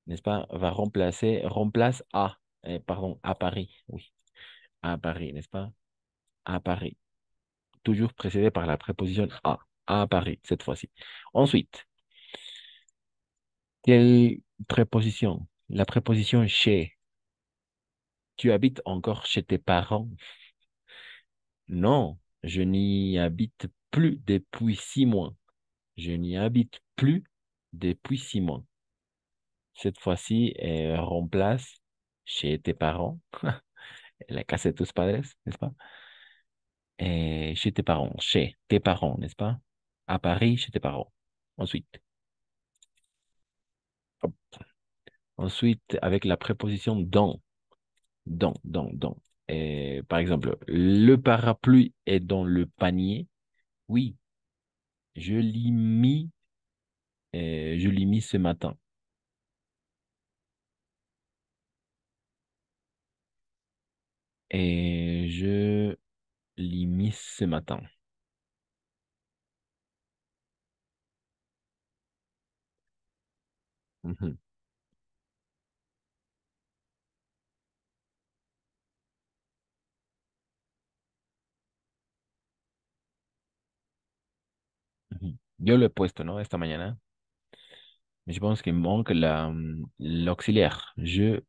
N'est-ce pas? Remplace à. Pardon, à Paris. Oui, à Paris, n'est-ce pas? À Paris. Toujours précédé par la préposition à. À Paris, cette fois-ci. Ensuite, quelle préposition? La préposition chez. Tu habites encore chez tes parents? Non, je n'y habite plus depuis 6 mois. Je n'y habite plus depuis 6 mois. Cette fois-ci, elle remplace chez tes parents, la casa de tus padres, n'est-ce pas? Et chez tes parents, n'est-ce pas? À Paris, chez tes parents. Ensuite, hop. Ensuite, avec la préposition dans. Et, par exemple, le parapluie est dans le panier. Oui, je l'ai mis ce matin. Et je l'ai mis ce matin. Mhm, mhm. Yo lo he puesto, ¿no? Esta mañana. Mais je pense qu'il me manque l'auxiliaire. Je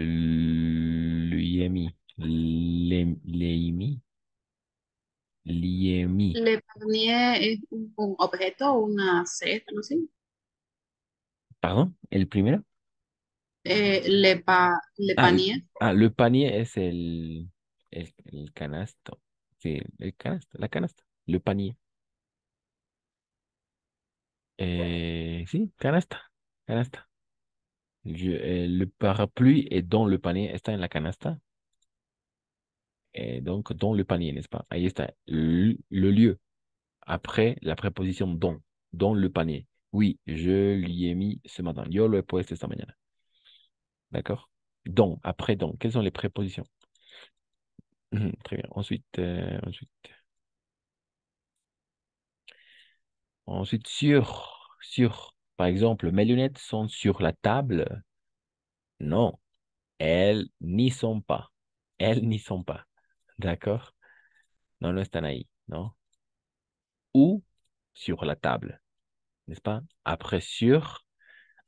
lui ai mis. L'ai mis. L'ai mis. Le panier es un objeto, una cesta, no sé. Pardon? El primero? Le Ah, panier, le panier es el canasto. Sí, el canasto, la canasta. Le panier. Sí, canasta. Canasta. Le parapluie est dans le panier. Está en la canasta. Et donc, dans le panier, n'est-ce pas? Ahí está. Le lieu. Après la préposition dans. Dans le panier. Oui, je lui ai mis ce matin. Yo lo he puesto esta mañana. D'accord? Dans. Après dans. Quelles sont les prépositions? Mhm, très bien. Ensuite, sur. Sur. Par exemple, mes lunettes sont sur la table. Non, elles n'y sont pas. Elles n'y sont pas. D'accord? Non, no están ahí, ¿no? Ou sur la table, n'est-ce pas? Après sur,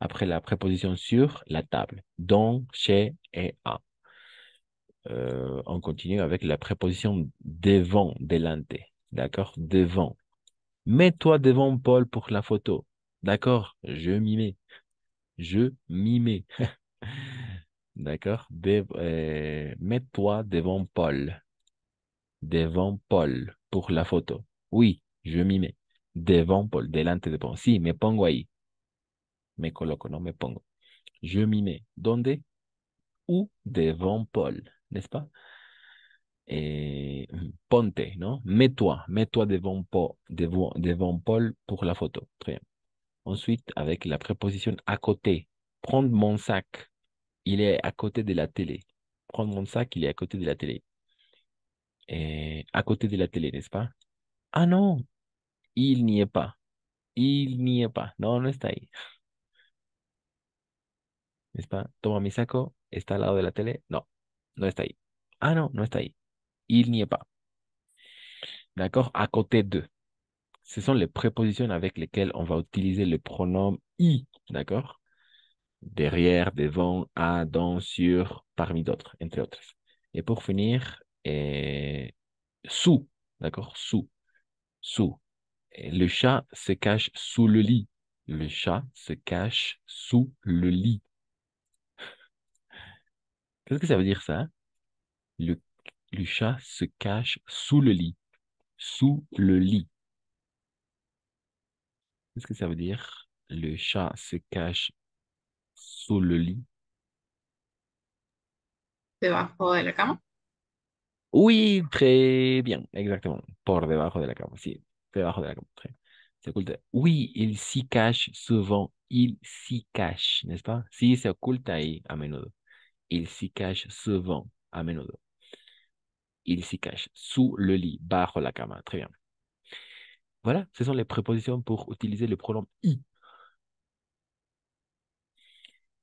après la préposition sur, la table. Dans, chez et à. On continue avec la préposition devant, delante. D'accord? Devant. Mets-toi devant Paul pour la photo. D'accord? Je m'y mets. Je m'y mets. D'accord? Mets-toi devant Paul. Devant Paul pour la photo. Oui, je m'y mets. Devant Paul, delante de Paul. Sí, me pongo ahí. Me coloco, no me pongo. Je m'y mets. ¿Dónde? Ou devant Paul, n'est-ce pas? Ponte, ¿no? Mets-toi devant Paul pour la photo. Très bien. Ensuite, avec la préposition à côté. Prendre mon sac. Il est à côté de la télé. Prendre mon sac, il est à côté de la télé. À côté de la télé, n'est-ce pas? Ah non, il n'y est pas. Il n'y est pas. No, no está ahí. ¿N'est-ce pas? Toma mi saco. ¿Está al lado de la tele? No, no está ahí. Ah non, no está ahí. Il n'y est pas. D'accord? À côté de. Ce sont les prépositions avec lesquelles on va utiliser le pronom i. D'accord? Derrière, devant, à, dans, sur, parmi d'autres, entre autres. Et pour finir, sous. D'accord? Sous. Sous. Et le chat se cache sous le lit. Le chat se cache sous le lit. Qu'est-ce que ça veut dire ça? Le, le chat se cache sous le lit. Sous le lit. Qu'est-ce que ça veut dire? Le chat se cache sous le lit. debajo de la cama. Oui, très bien. Exactement. Por debajo de la cama. Sí, debajo de la cama. Très bien. Se oculta. Oui, il s'y cache souvent. Il s'y cache, n'est-ce pas? Sí, se oculta ahí a menudo. Il s'y cache souvent, a menudo. Il s'y cache sous le lit, bajo la cama. Très bien. Voilà, ce sont les prépositions pour utiliser le pronom i.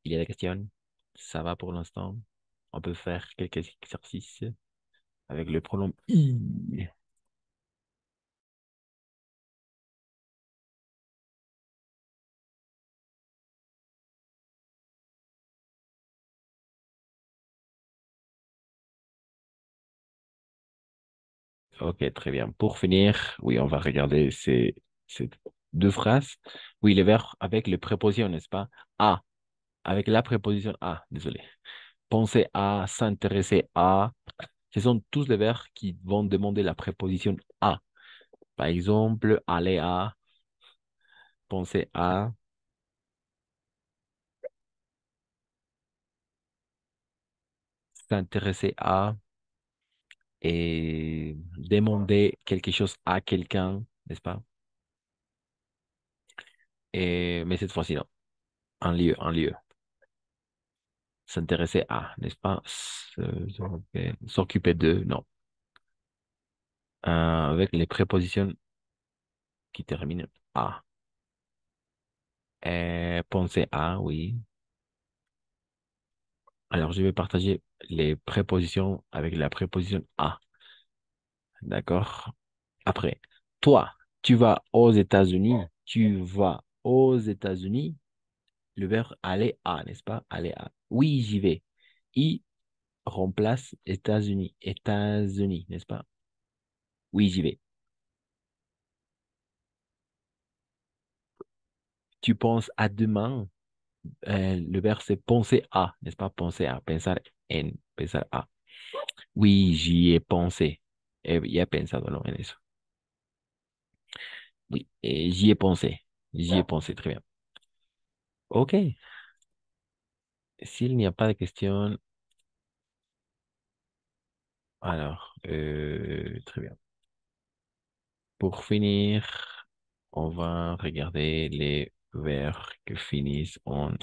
Il y a des questions? Ça va pour l'instant? On peut faire quelques exercices avec le pronom i. Ok, très bien. Pour finir, oui, on va regarder ces deux phrases. Oui, les verbes avec les prépositions, n'est-ce pas? À, avec la préposition à, désolé. Penser à, s'intéresser à. Ce sont tous les verbes qui vont demander la préposition à. Par exemple, aller à, penser à, s'intéresser à et demander quelque chose à quelqu'un, n'est-ce pas? Mais cette fois-ci, non. Un lieu, un lieu. s'intéresser à, n'est-ce pas? S'occuper de, non. Avec les prépositions qui terminent à. Penser à, oui. Alors, je vais partager les prépositions avec la préposition à. D'accord? Après, toi, tu vas aux États-Unis. Tu vas aux États-Unis. Le verbe aller à, n'est-ce pas? Aller à. Oui, j'y vais. I remplace États-Unis. États-Unis, n'est-ce pas? Oui, j'y vais. Tu penses à demain. Le verbe c'est penser à, n'est-ce pas? Penser à, pensar en, pensar a. Oui, j'y ai pensé. Y he pensado, ¿no? En eso. Oui, j'y ai pensé. J'y ai pensé, très bien. Ok. S'il n'y a pas de questions, alors, très bien. Pour finir, on va regarder les verbes qui finissent en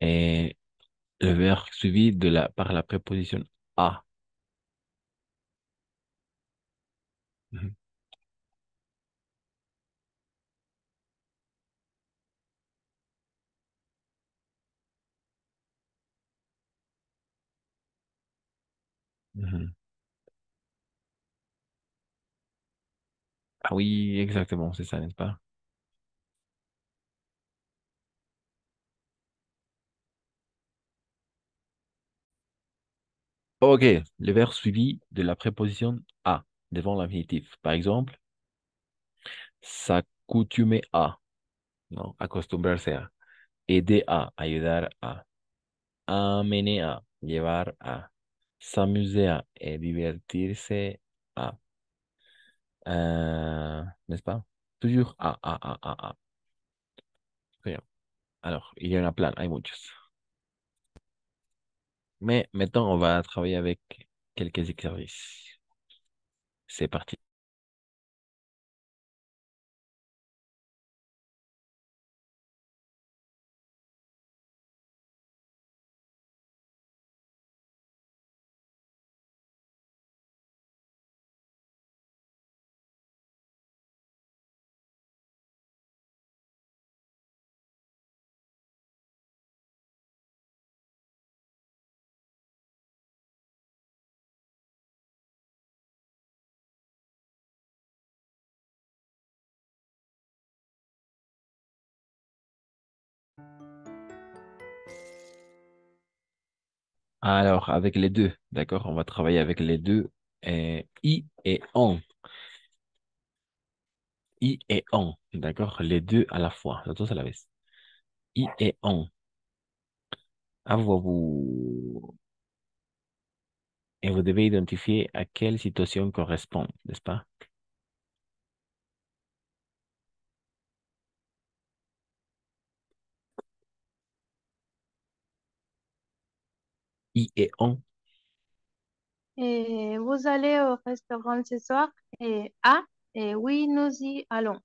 et le verbe suivi par la préposition à. Mhm, mhm. Ah oui, exactement, c'est ça, n'est-ce pas? Ok, le verbe suivi de la préposition à devant l'infinitif. Par exemple, s'accoutumer à, ¿no? Acostumbrarse a. Aider a, ayudar a. Amener a, llevar a. S'amuser a, et divertirse a. N'est-ce pas? Toujours a. Très bien. Alors, il y en a plein, hay muchos. Mais maintenant, on va travailler avec quelques exercices. C'est parti. Alors, avec les deux, d'accord? On va travailler avec les deux. I et on. I et on, d'accord? Les deux à la fois, los dos a la vez. I et on. Vous. Et vous devez identifier à quelle situation correspond, n'est-ce pas? I et on. Vous allez au restaurant ce soir? Ah, oui, nous y allons.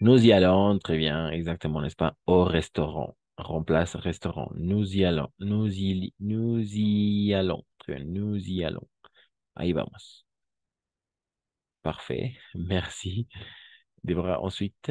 Nous y allons, très bien, exactement, n'est-ce pas? Au restaurant. Remplace restaurant. Nous y allons. Nous y allons. Très bien, nous y allons. Ahí vamos. Parfait. Merci. Déborah, ensuite,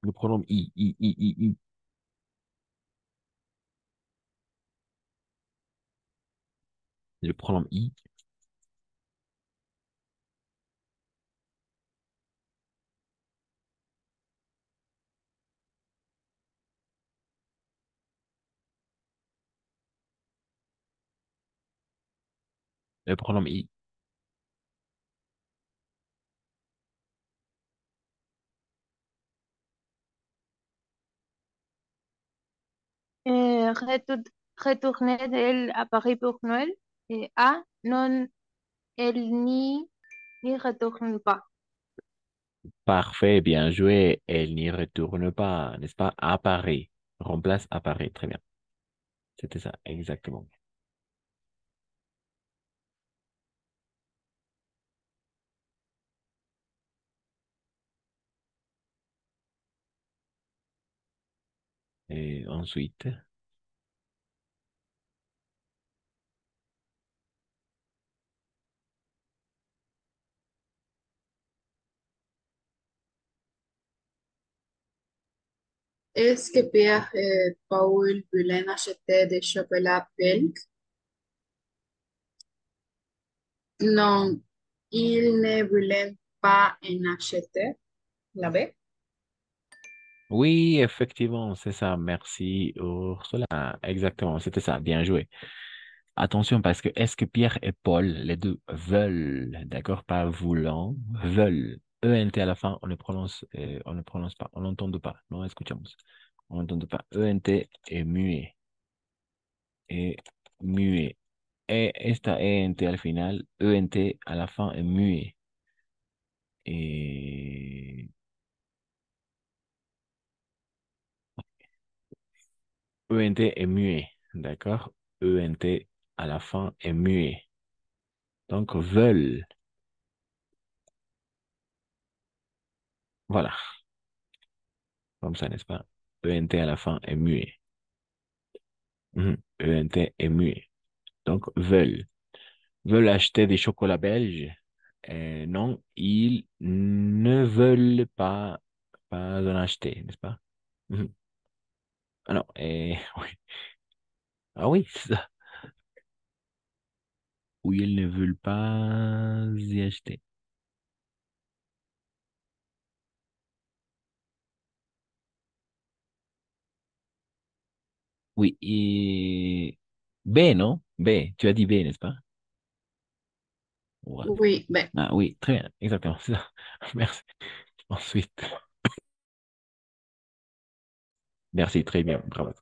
le pronom I. Le pronom I. Le pronom I. Retourner elle à Paris pour Noël? Ah, non, elle n'y retourne pas. Parfait, bien joué. Elle n'y retourne pas, n'est-ce pas? Apparaît. Remplace apparaît. Très bien. C'était ça, exactement. Et ensuite, Est-ce que Pierre et Paul voulaient acheter des chocolats belges? Non, ils ne voulaient pas en acheter. La B. oui, effectivement, c'est ça. Merci, Ursula. Exactement, c'était ça. Bien joué. Attention, parce que est-ce que Pierre et Paul, les deux, veulent, d'accord, pas voulant, veulent. ENT à la fin, on ne prononce pas, on n'entend pas. Non, escuchamos. On n'entend pas. ENT est muet. Et muet. Et esta ENT al final, ENT à la fin est muet. Et ENT est muet, d'accord? ENT à la fin est muet. Donc, veulent. Voilà. Comme ça, n'est-ce pas? ENT à la fin est muet. ENT est muet. Donc, veulent. Veulent acheter des chocolats belges. Non, ils ne veulent pas en acheter, n'est-ce pas? Mhm. Ah non, oui. Ah oui, c'est ça. Ou ils ne veulent pas y acheter. Oui, et B, non? B, tu as dit B, n'est-ce pas? Ouais. Oui, B. Ah oui, très bien, exactement, c'est ça. Merci. Ensuite, merci, très bien, bravo.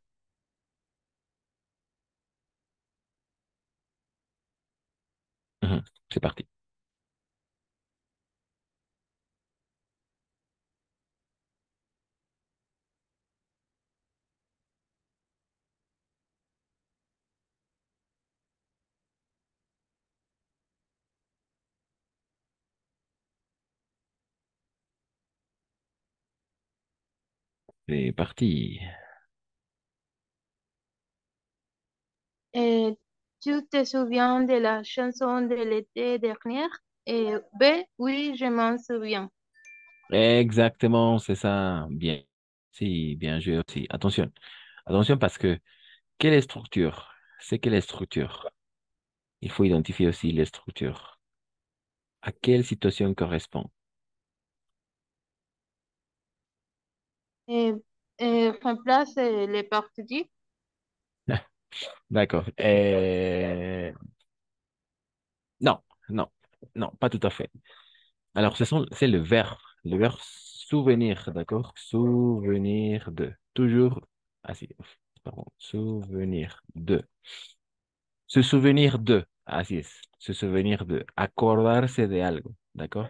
C'est parti. C'est parti. Et tu te souviens de la chanson de l'été dernier? Et B, oui, je m'en souviens. Exactement, c'est ça. Bien. Si, bien joué aussi. Attention. Attention parce que quelle est structure? C'est quelle est structure? Il faut identifier aussi les structures. À quelle situation correspond? Et, et remplace les parties. D'accord. Non, non, non, pas tout à fait. Alors, c'est le verbe souvenir, d'accord? Souvenir de. Toujours. Ah si, pardon. Souvenir de. Se souvenir de. Así es. Se souvenir de. Acordarse de algo, d'accord?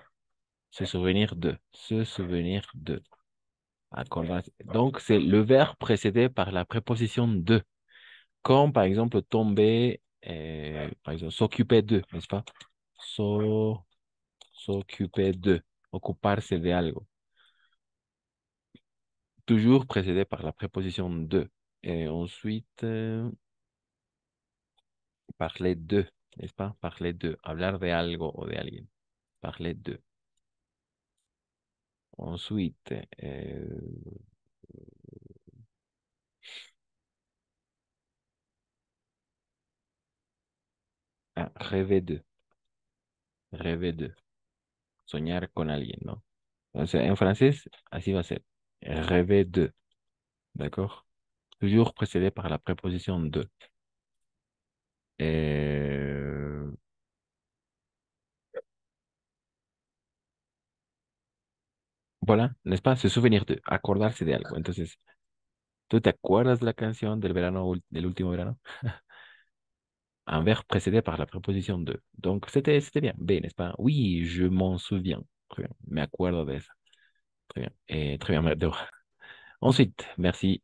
Se souvenir de. Se souvenir de. Acordarse. Donc, c'est le verbe précédé par la préposition de. Comme, par exemple, tomber, par exemple, s'occuper de, n'est-ce pas? So, s'occuper de. Ocuparse de algo. Toujours précédé par la préposition de. Et ensuite, parler de, n'est-ce pas? Parler de. Hablar de algo o de alguien. Parler de. Ensuite, rêver de. Rêver de. Soñar con alguien, ¿no? Entonces, en francés, así va a ser. Rêver de. ¿D'accord? Toujours précédé par la préposition de. Euh, Voilà, n'est-ce pas? Se souvenir de, acordarse de algo. Entonces, ¿tú te acuerdas de la canción del verano, del último verano? Un verbe précédé par la préposition de. Donc, c'était bien. B, n'est-ce pas? Oui, je m'en souviens. Très bien. Me acuerdo de eso. Très bien. Et très bien, Mado. Ensuite, merci.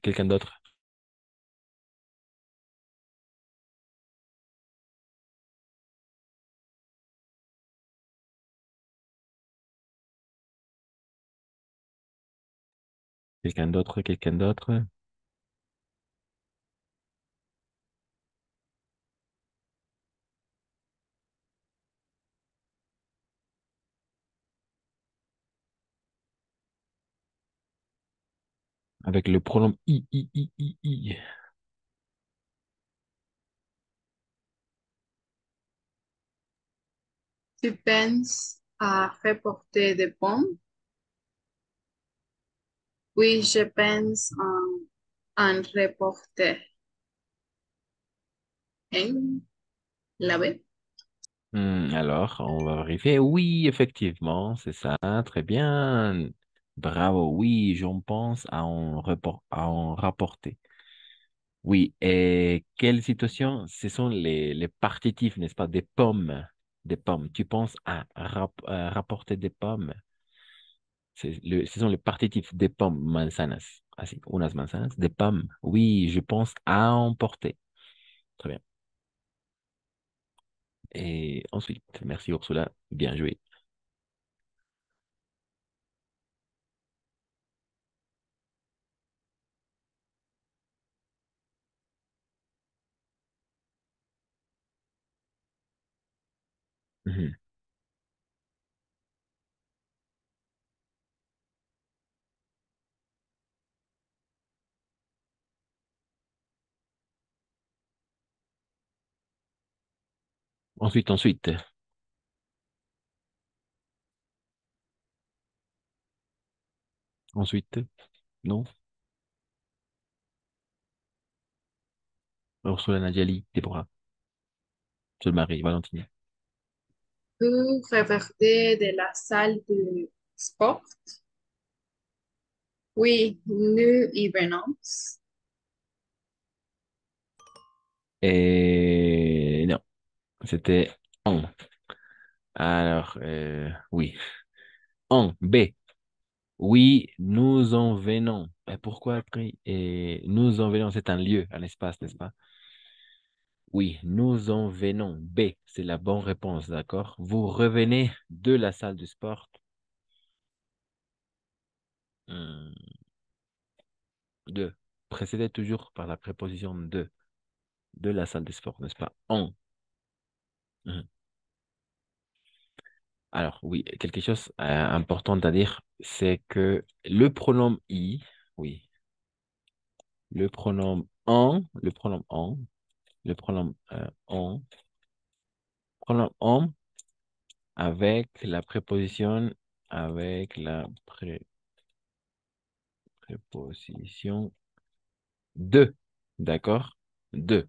Quelqu'un d'autre? Quelqu'un d'autre? Quelqu'un d'autre? Avec le pronom I. Tu penses à reporter des pommes? Oui, je pense en reporter. En laver. Alors, on va vérifier. Oui, effectivement, c'est ça. Très bien. Bravo. Oui, j'en pense à en rapporter. Oui, et quelle situation? Ce sont les partitifs, n'est-ce pas? Des pommes. Des pommes. Tu penses à rapporter des pommes? Ce sont les partitifs des pommes, manzanas. Así, unas manzanas, des pommes. Oui, je pense à emporter. Très bien. Et ensuite, merci Ursula, bien joué. Mhm. Ensuite, non? Ursula, Nadjali, Déborah, Marie, Valentine. Vous revenez de la salle de sport? Oui, nous y venons. Et non, c'était on. Alors, oui. En B. Oui, nous en venons. Et pourquoi après nous en venons, c'est un lieu, un espace, n'est-ce pas? Oui, nous en venons. B, c'est la bonne réponse, d'accord? Vous revenez de la salle de sport. Hmm, de. Précédé toujours par la préposition de la salle de sport, n'est-ce pas? En. Mhm. Alors, oui, quelque chose important à dire, c'est que le pronom i, oui, le pronom en, le pronom en avec la préposition, avec la préposition de, d'accord? De.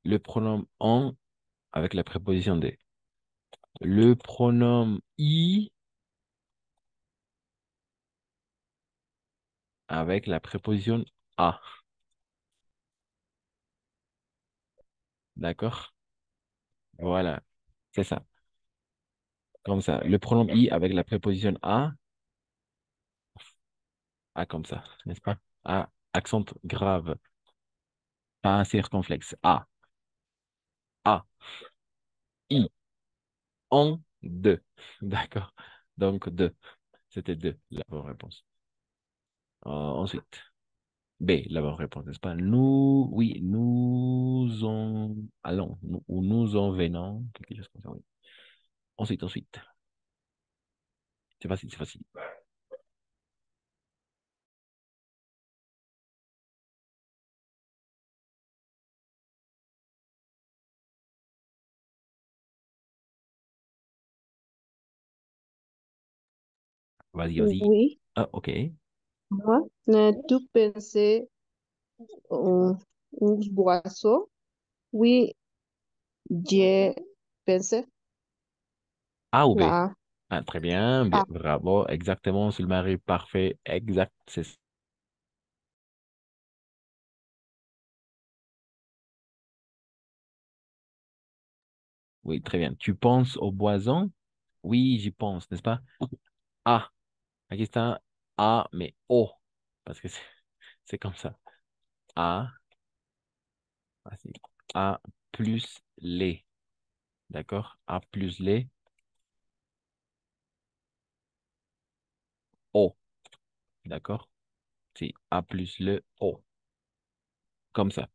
Le pronom en avec la préposition de. Le pronom i avec la préposition a, d'accord? Voilà, c'est ça. Comme ça. Le pronom i avec la préposition a comme ça, n'est-ce pas? A, accent grave, pas un circonflexe. A, i, en, de. D'accord? Donc, de. C'était deux, la bonne réponse. Ensuite, B, la bonne réponse, n'est-ce pas? Nous, oui, nous en allons, ou nous en venons, quelque chose comme ça, oui. Ensuite. C'est facile, c'est facile. Vas-y. Oui, Ah, ok. moi, tu pensais en un boisson? Oui, j'ai pensé A ou B? là. Ah, très bien, bien, Ah, bravo, exactement, sur le mari, parfait, exact, c'est ça. Oui, très bien. Tu penses au boison? Oui, j'y pense, n'est-ce pas? A. Aquí está A, mais O. Parce que c'est comme ça. A, así. A plus les. D'accord? A plus les. O. D'accord? Sí, A plus le O. Comme ça.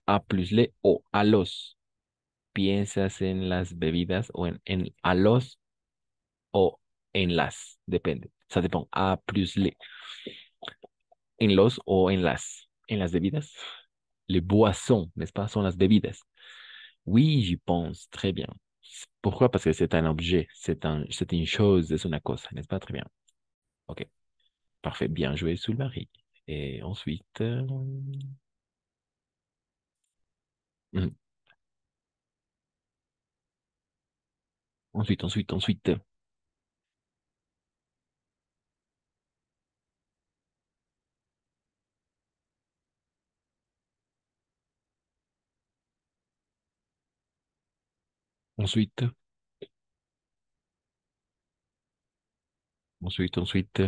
A plus le O. A los. ¿Piensas en las bebidas o en a los o en las? Depende. Ça dépend. A plus le. En los o en las. En las bebidas. Les boissons, n'est-ce pas, sont las bebidas. Oui, j'y pense. Très bien. Pourquoi? Parce que c'est un objet. C'est une chose. C'est une cosa. N'est-ce pas? Très bien. OK. Parfait. Bien joué, Soulmari. Et ensuite... mhm. Ensuite. Ensuite. Ensuite.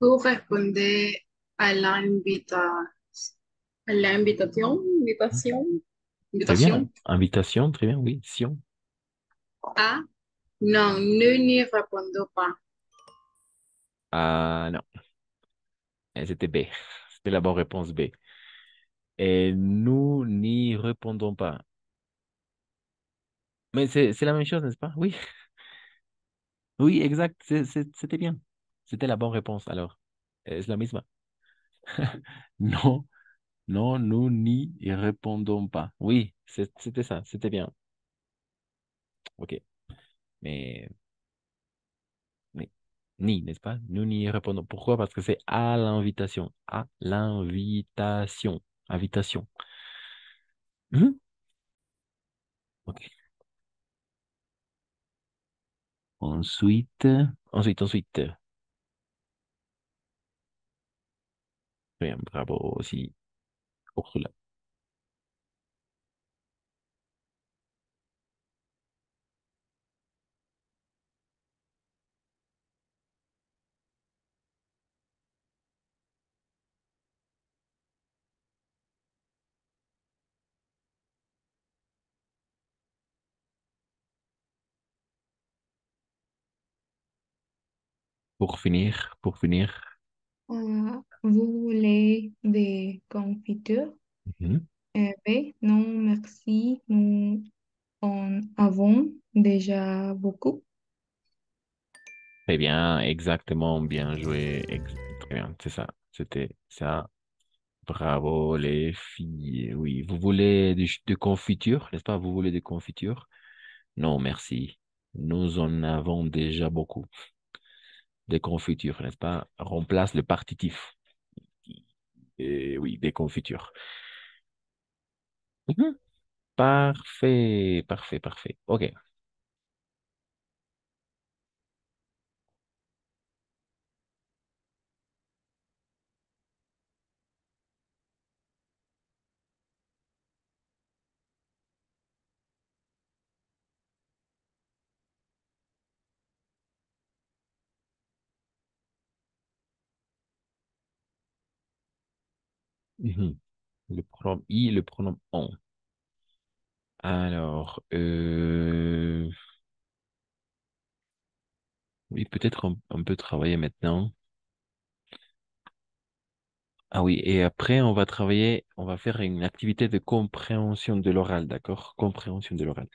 Vous répondez à Très bien. invitation. Invitation, très bien, oui. Sion. A, non, nous n'y répondons pas. Ah, non. C'était B. C'était la bonne réponse B. Et nous n'y répondons pas. Mais c'est la même chose, n'est-ce pas? Oui. Oui, exact. C'était bien. C'était la bonne réponse, alors. C'est la misma. Non, non, nous n'y répondons pas. Oui, c'était ça. C'était bien. OK. Mais, mais, ni, n'est-ce pas? Nous n'y répondons. Pourquoi? Parce que c'est à l'invitation. À l'invitation. Invitation. Mhm. OK. Ensuite. Bien, bravo aussi. Ursula. Pour finir. Vous voulez des confitures? Mhm. Oui, non, merci. Nous en avons déjà beaucoup. Très bien, exactement, bien joué. Très bien, c'est ça. C'était ça. Bravo, les filles. Oui, vous voulez de confiture, n'est-ce pas? Vous voulez des confitures? Non, merci. Nous en avons déjà beaucoup. Des confitures, n'est-ce pas? Remplace le partitif. Et oui, des confitures. Mhm. Parfait. OK. Mhm. Le pronom i, le pronom on. Alors, oui, peut-être on peut travailler maintenant. Ah oui, et après, on va faire une activité de compréhension de l'oral, d'accord? Compréhension de l'oral.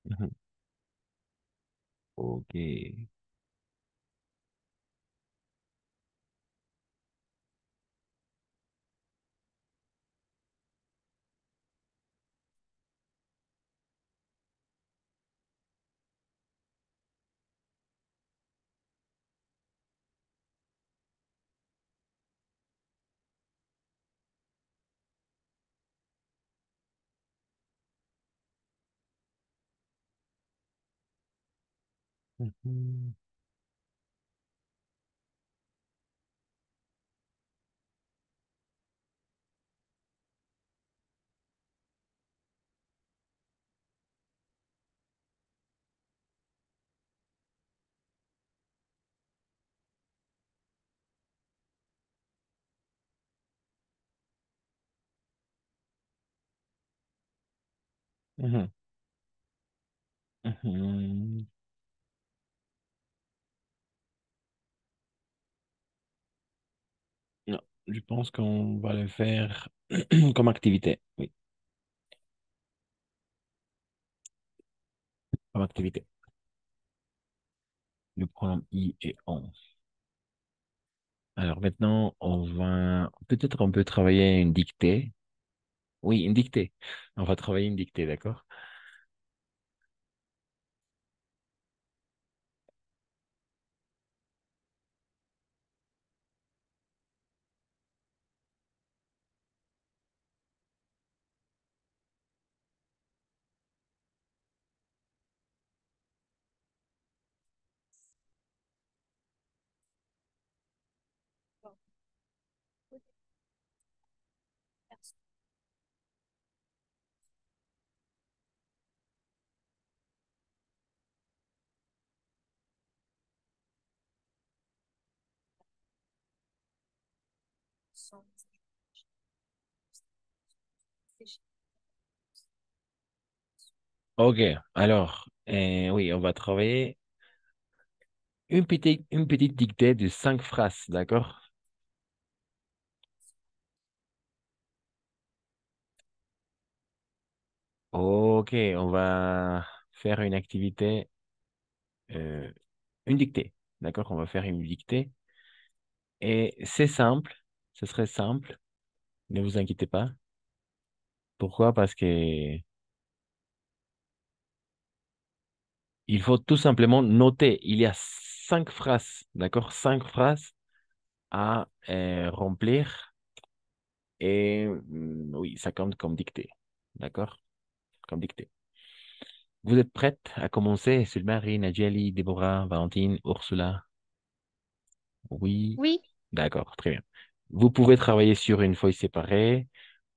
Mhm. OK. Mhm. Mhm. Mhm. Non, je pense qu'on va le faire comme activité. Oui, comme activité. Le pronom I et on. Alors maintenant, peut-être on peut travailler une dictée. Oui, une dictée. On va travailler une dictée, d'accord? Ok, alors, oui, on va travailler une petite dictée de 5 phrases, d'accord? Ok, on va faire une activité, euh, une dictée, d'accord? On va faire une dictée et c'est simple, ce serait simple, ne vous inquiétez pas. Pourquoi? Parce que il faut tout simplement noter, il y a 5 phrases, d'accord? 5 phrases à remplir et oui, ça compte comme dictée, d'accord? Comme dictée. Vous êtes prête à commencer? Sulmarie, Nadjeli, Déborah, Valentine, Ursula? Oui. Oui, D'accord, très bien. Vous pouvez travailler sur une feuille séparée.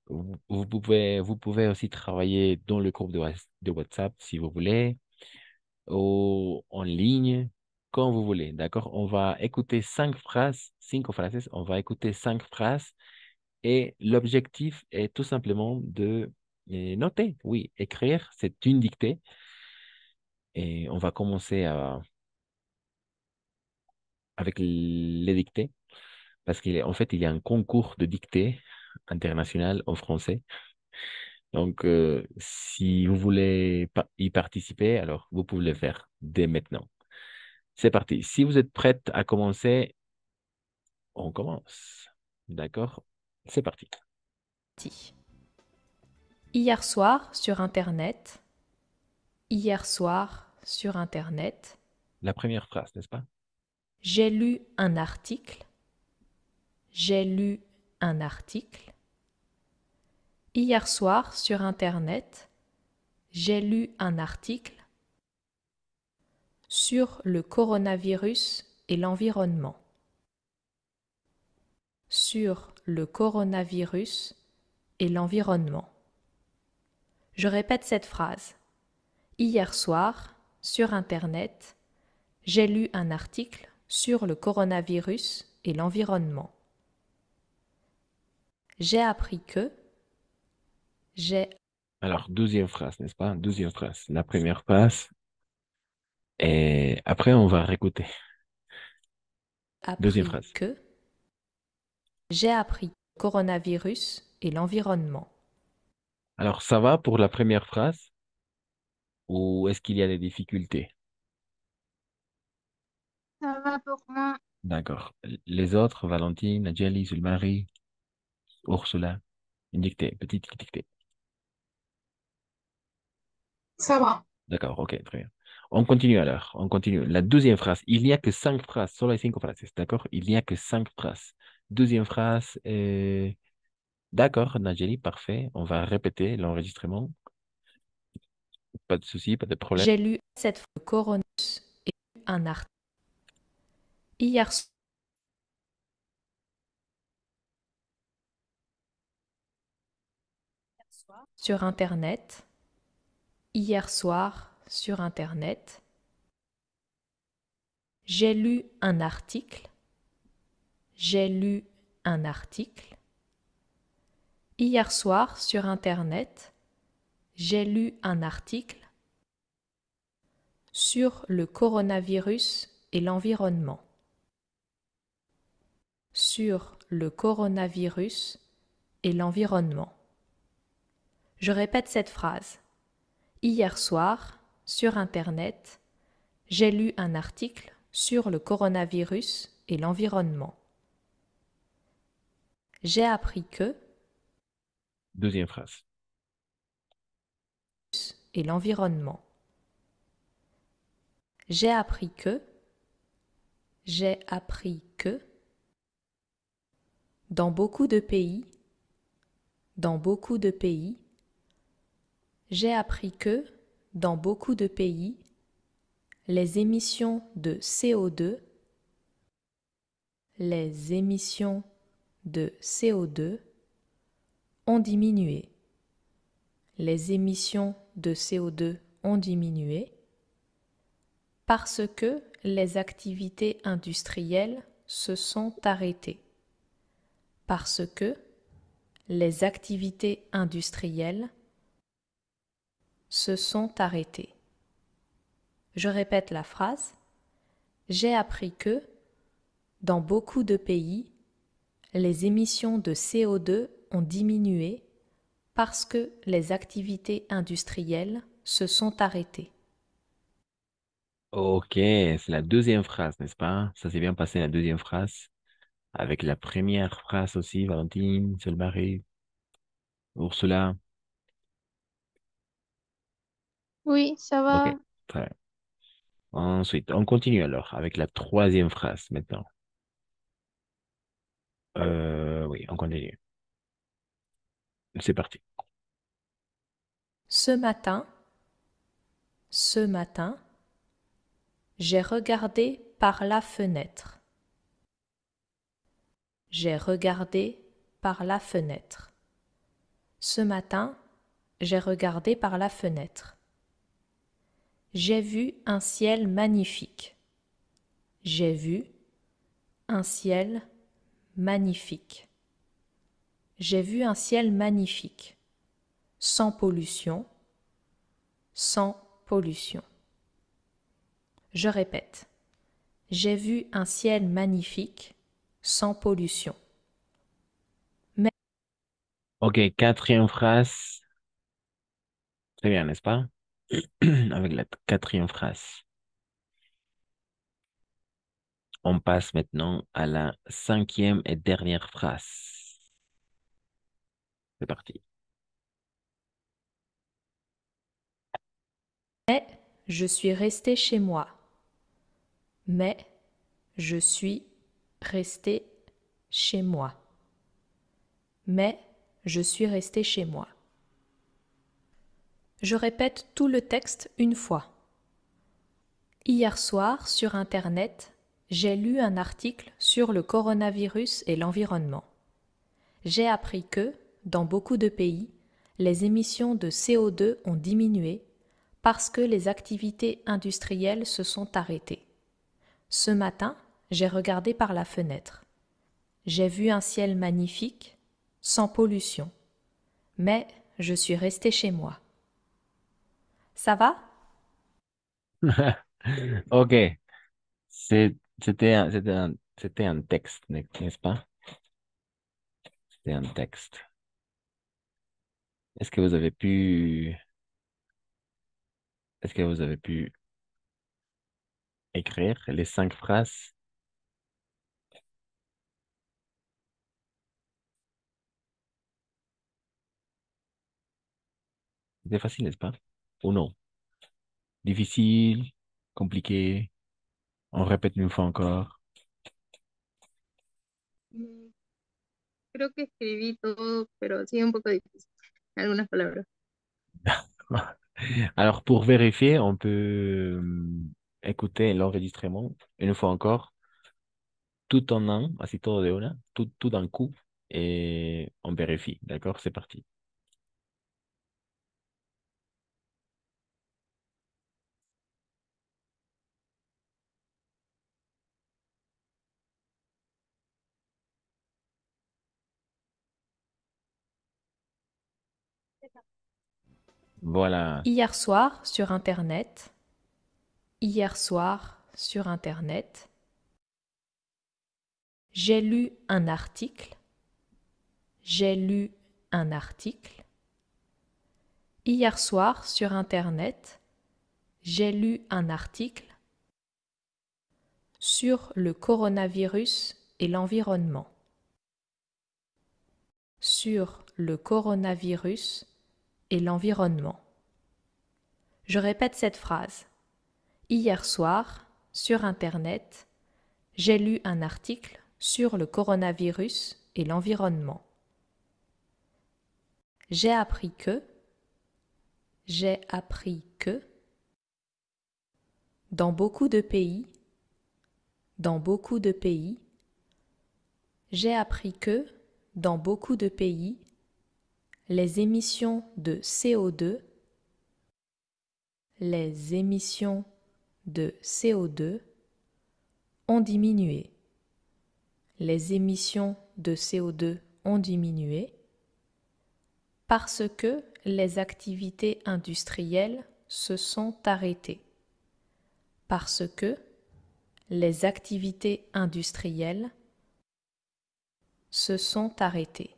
Vous pouvez aussi travailler dans le groupe de WhatsApp si vous voulez, ou en ligne, quand vous voulez. D'accord? On va écouter 5 phrases, 5 phrases. On va écouter 5 phrases et l'objectif est tout simplement de noter, oui, écrire. C'est une dictée et on va commencer avec les dictées parce qu'en fait, il y a un concours de dictée international en français. Donc, si vous voulez y participer, alors vous pouvez le faire dès maintenant. C'est parti. Si vous êtes prête à commencer, on commence. D'accord? C'est parti. Hier soir sur Internet, hier soir sur Internet, La première phrase, n'est-ce pas? j'ai lu un article, j'ai lu un article. Hier soir sur Internet, j'ai lu un article sur le coronavirus et l'environnement. Sur le coronavirus et l'environnement. Je répète cette phrase. Hier soir, sur Internet, j'ai lu un article sur le coronavirus et l'environnement. J'ai appris que j'ai Alors, deuxième phrase, n'est-ce pas? Deuxième phrase. La première phrase. Et après, on va réécouter. Deuxième appris phrase. que j'ai appris le coronavirus et l'environnement. Alors, ça va pour la première phrase ou est-ce qu'il y a des difficultés? ça va pour moi. D'accord. Les autres, Valentine, Nadjeli, Zulmari, Ursula, une dictée, petite dictée. Ça va. D'accord, ok, très bien. On continue alors, on continue. La deuxième phrase, il n'y a que 5 phrases, solo hay 5 phrases, d'accord? Il n'y a que 5 phrases. Deuxième phrase, d'accord, Nadjeli, parfait. On va répéter l'enregistrement. Pas de souci, pas de problème. J'ai lu cette coronavirus et un article. Hier sur Internet. Hier soir sur Internet. J'ai lu un article. J'ai lu un article. Hier soir sur Internet, j'ai lu un article sur le coronavirus et l'environnement. Sur le coronavirus et l'environnement. Je répète cette phrase. Hier soir, sur Internet, j'ai lu un article sur le coronavirus et l'environnement. J'ai appris que Deuxième phrase. et l'environnement. J'ai appris que dans beaucoup de pays, j'ai appris que dans beaucoup de pays, les émissions de CO2 ont diminué. Les émissions de CO2 ont diminué parce que les activités industrielles se sont arrêtées. Parce que les activités industrielles se sont arrêtées. Je répète la phrase. J'ai appris que, dans beaucoup de pays, les émissions de CO2 ont diminué parce que les activités industrielles se sont arrêtées. Ok, c'est la deuxième phrase, n'est-ce pas? Ça s'est bien passé la deuxième phrase. Avec la première phrase aussi, Valentine, Solmarie, Ursula. Oui, ça Ok, va. très bien. Ensuite, on continue alors avec la troisième phrase maintenant. Oui, on continue. C'est parti. Ce matin, j'ai regardé par la fenêtre. J'ai regardé par la fenêtre. Ce matin, j'ai regardé par la fenêtre. J'ai vu un ciel magnifique. J'ai vu un ciel magnifique. J'ai vu un ciel magnifique, sans pollution, sans pollution. Je répète, j'ai vu un ciel magnifique, sans pollution. Ok, quatrième phrase. Très bien, n'est-ce pas? Avec la quatrième phrase. On passe maintenant à la cinquième et dernière phrase. C'est parti. Mais je suis resté chez moi. Mais je suis resté chez moi. Mais je suis resté chez moi. Je répète tout le texte une fois. Hier soir, sur Internet, j'ai lu un article sur le coronavirus et l'environnement. J'ai appris que, dans beaucoup de pays, les émissions de CO2 ont diminué parce que les activités industrielles se sont arrêtées. Ce matin, j'ai regardé par la fenêtre. J'ai vu un ciel magnifique, sans pollution. Mais je suis resté chez moi. Ça va? Ok, c'était un texte, n'est-ce pas? C'était un texte. Est-ce que vous avez pu, est-ce que vous avez pu écrire les 5 phrases? C'était facile, n'est-ce pas? Ou non? Difficile, compliqué, on répète une fois encore. Mm, Creo que escribí todo, pero sí un poco difícil. Algunas palabras. Alors, pour vérifier, on peut écouter l'enregistrement une fois encore, tout en un, así todo de una, tout d'un coup, et on vérifie. D'accord? C'est parti. Voilà. Hier soir sur Internet. Hier soir sur Internet. J'ai lu un article. J'ai lu un article. Hier soir sur Internet. J'ai lu un article sur le coronavirus et l'environnement. Sur le coronavirus et l'environnement. Je répète cette phrase. Hier soir, sur Internet, j'ai lu un article sur le coronavirus et l'environnement. J'ai appris que dans beaucoup de pays, j'ai appris que dans beaucoup de pays, les émissions de CO2 ont diminué. Les émissions de CO2 ont diminué parce que les activités industrielles se sont arrêtées. Parce que les activités industrielles se sont arrêtées.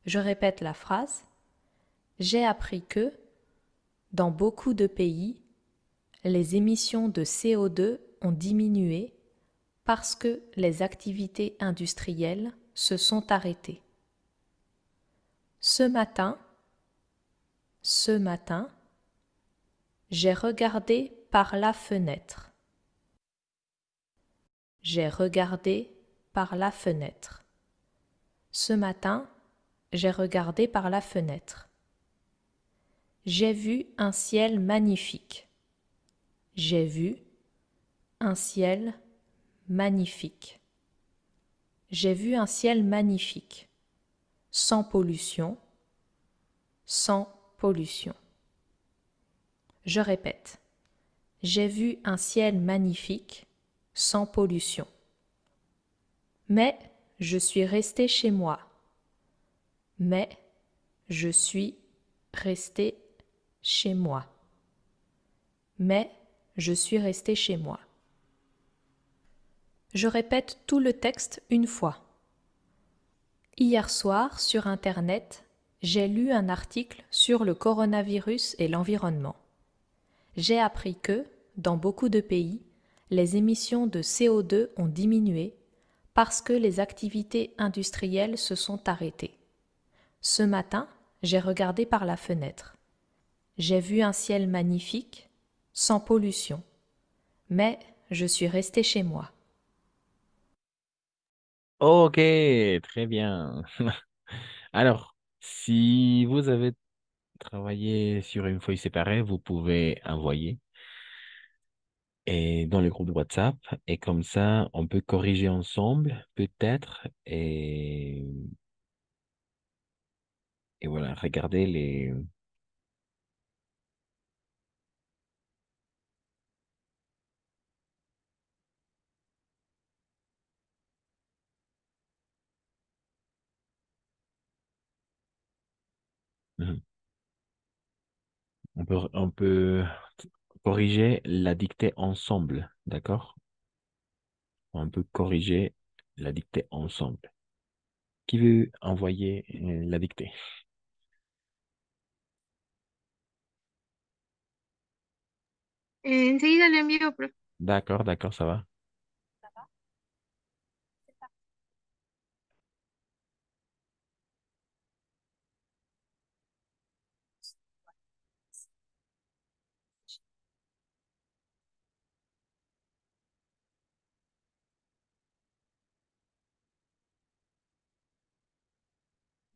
Je répète la phrase. J'ai appris que dans beaucoup de pays, les émissions de CO2 ont diminué parce que les activités industrielles se sont arrêtées. Ce matin, j'ai regardé par la fenêtre. J'ai regardé par la fenêtre. Ce matin, j'ai regardé par la fenêtre. J'ai vu un ciel magnifique. J'ai vu un ciel magnifique. J'ai vu un ciel magnifique, sans pollution, sans pollution. Je répète, j'ai vu un ciel magnifique, sans pollution. Mais je suis resté chez moi. Mais je suis resté chez moi. Mais je suis resté chez moi. Je répète tout le texte une fois. Hier soir, sur Internet, j'ai lu un article sur le coronavirus et l'environnement. J'ai appris que, dans beaucoup de pays, les émissions de CO2 ont diminué parce que les activités industrielles se sont arrêtées. Ce matin, j'ai regardé par la fenêtre. J'ai vu un ciel magnifique, sans pollution. Mais je suis resté chez moi. Ok, très bien. Alors, si vous avez travaillé sur une feuille séparée, vous pouvez envoyer et dans le groupe de WhatsApp et comme ça, on peut corriger ensemble, peut-être, et voilà, regarder les... Mhm. On peut corriger la dictée ensemble, d'accord? On peut corriger la dictée ensemble. Qui veut envoyer la dictée? Enseguida le envío, profe. D'accord, d'accord, ça va.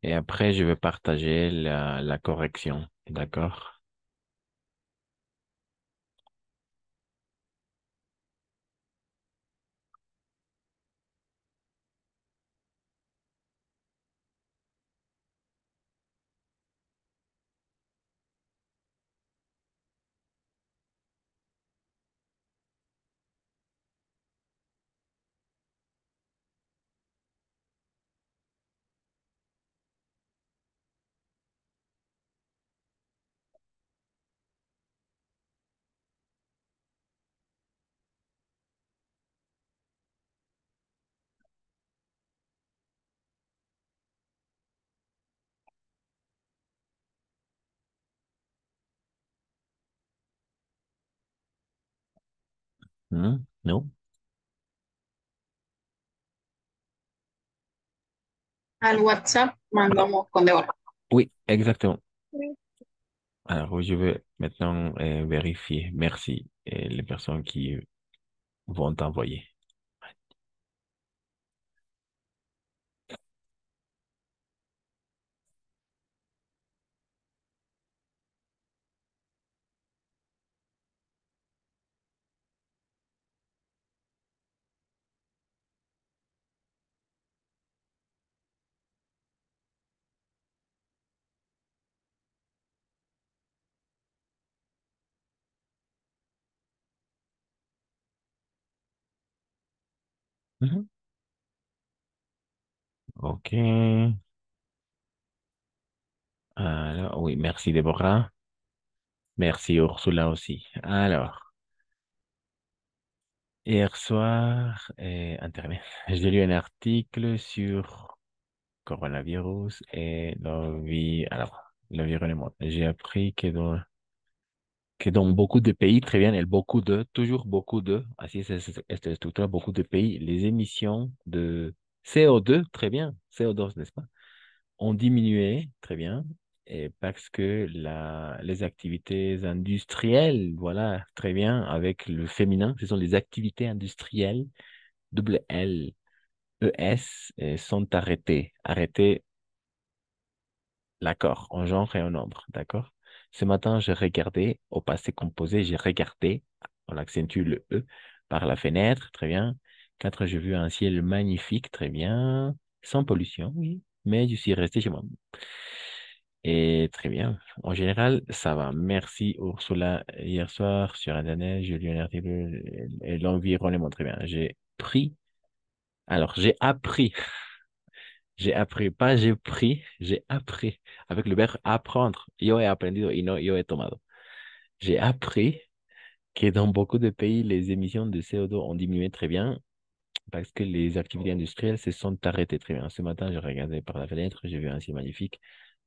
Et après, je vais partager la correction, d'accord? Non? Al WhatsApp mandamos con Débora. Oui, exactement. Oui. Alors, je vais maintenant vérifier. Merci. Et les personnes qui vont t'envoyer. Mhm. OK. Alors, oui, merci Déborah. Merci Ursula aussi. Alors, hier soir, Internet, j'ai lu un article sur coronavirus et l'environnement. J'ai appris que dans beaucoup de pays, très bien, et toujours beaucoup de, ainsi c'est cette structure, beaucoup de pays, les émissions de CO2, très bien, CO2, n'est-ce pas, ont diminué, très bien, et parce que les activités industrielles, voilà, très bien, avec le féminin, ce sont les activités industrielles, double L, E, S, sont arrêtées. Arrêtées, l'accord, en genre et en nombre, d'accord? Ce matin, j'ai regardé, au passé composé, j'ai regardé, on accentue le E, par la fenêtre, très bien. Quatre, j'ai vu un ciel magnifique, très bien, sans pollution, oui, mais je suis resté chez moi. Et très bien. En général, ça va. Merci Ursula. Hier soir, sur Internet, j'ai lu un article et l'environnement, très bien. J'ai appris. J'ai appris, pas j'ai pris, j'ai appris. Avec le verbe apprendre. Yo he aprendido y no yo he tomado. J'ai appris que dans beaucoup de pays, les émissions de CO2 ont diminué très bien parce que les activités industrielles se sont arrêtées très bien. Ce matin, j'ai regardé par la fenêtre, j'ai vu un ciel magnifique.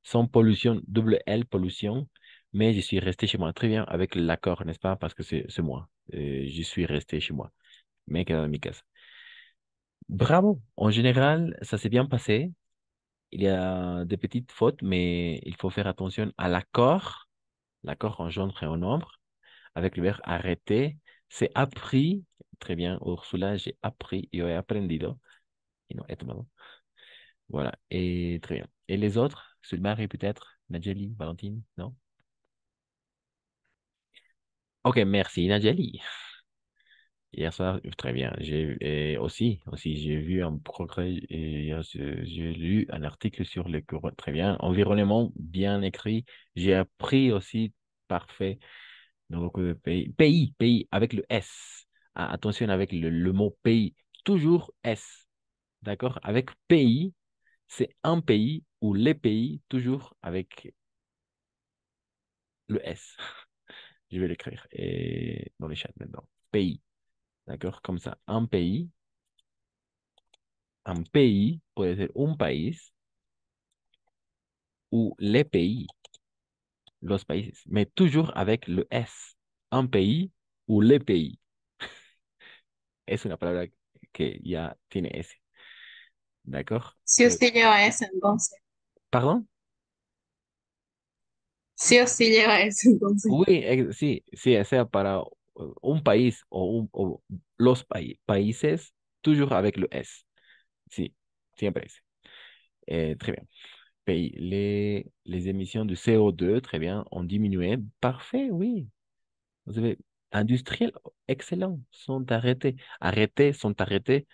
Sans pollution, double L pollution, mais je suis resté chez moi très bien avec l'accord, n'est-ce pas? Parce que c'est moi. Je suis resté chez moi. Mais dans mi casa. Bravo. En général, ça s'est bien passé. Il y a des petites fautes, mais il faut faire attention à l'accord. L'accord en genre et en nombre. Avec le verbe arrêter, c'est appris. Très bien, Ursula, j'ai appris. Yo he aprendido. Y no he tomado. Voilà. Et très bien. Et les autres? Sulmari peut-être? Nadjeli, Valentine? Non? Ok, merci, Nadjeli. Hier soir, très bien. Aussi, j'ai vu un progrès. Et j'ai lu un article sur très bien, environnement bien écrit. J'ai appris aussi parfait dans beaucoup de pays. Pays, avec le S. Ah, attention avec le mot pays. Toujours S. D'accord? Avec pays, c'est un pays ou les pays, toujours avec le S. Je vais l'écrire dans les chats maintenant. Pays. D'accord? Comme ça, un pays puede ser un país ou les pays, los países, mais toujours avec le S. Un pays ou les pays. Es una palabra que ya tiene S. ¿D'accord? Sí o sí lleva ese entonces. ¿Pardon? Sí o sí lleva ese entonces. Oui, sí, sea para un país o los países, toujours avec le S. Sí, siempre S. Très bien. Pays. Les émissions de CO2, très bien, ont diminué. Parfait, oui. Vous avez industriels, excellent, sont arrêtés. Sont arrêtés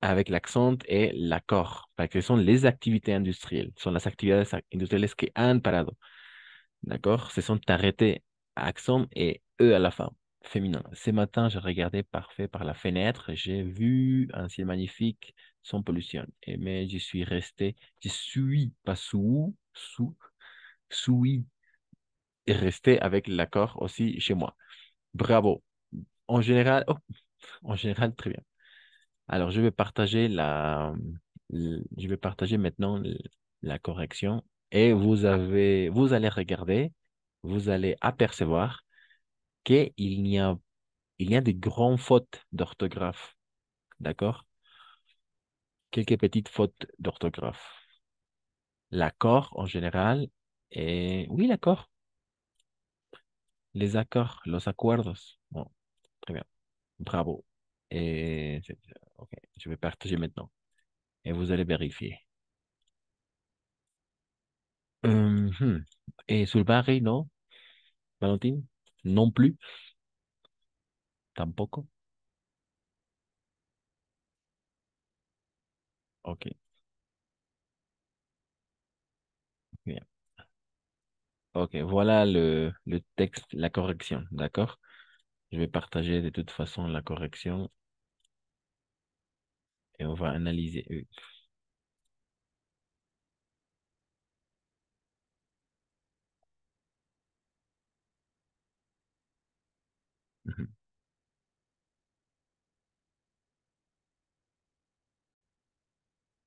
avec l'accent et l'accord, parce que ce sont les activités industrielles, sont las actividades industrielles que han parado. D'accord? Se sont arrêtés, accent et E à la fin, féminin. Ce matin, j'ai regardé parfait par la fenêtre, j'ai vu un ciel magnifique sans pollution. Mais je suis, pas suis resté avec l'accord aussi chez moi. Bravo. En général, en général, très bien. Alors, je vais partager maintenant la correction et vous allez regarder, vous allez apercevoir qu'il n'y a, il y a des grandes fautes d'orthographe. D'accord? Quelques petites fautes d'orthographe. L'accord en général et oui, l'accord. Les accords, los acuerdos. Bon, très bien. Bravo. Et ok, je vais partager maintenant. Et vous allez vérifier. Mhm. Et sur Barry, non? Valentine? Non plus? Tampoco? Ok, bien. Ok, voilà le texte, la correction, d'accord? Je vais partager de toute façon la correction et on va analyser. Mhm.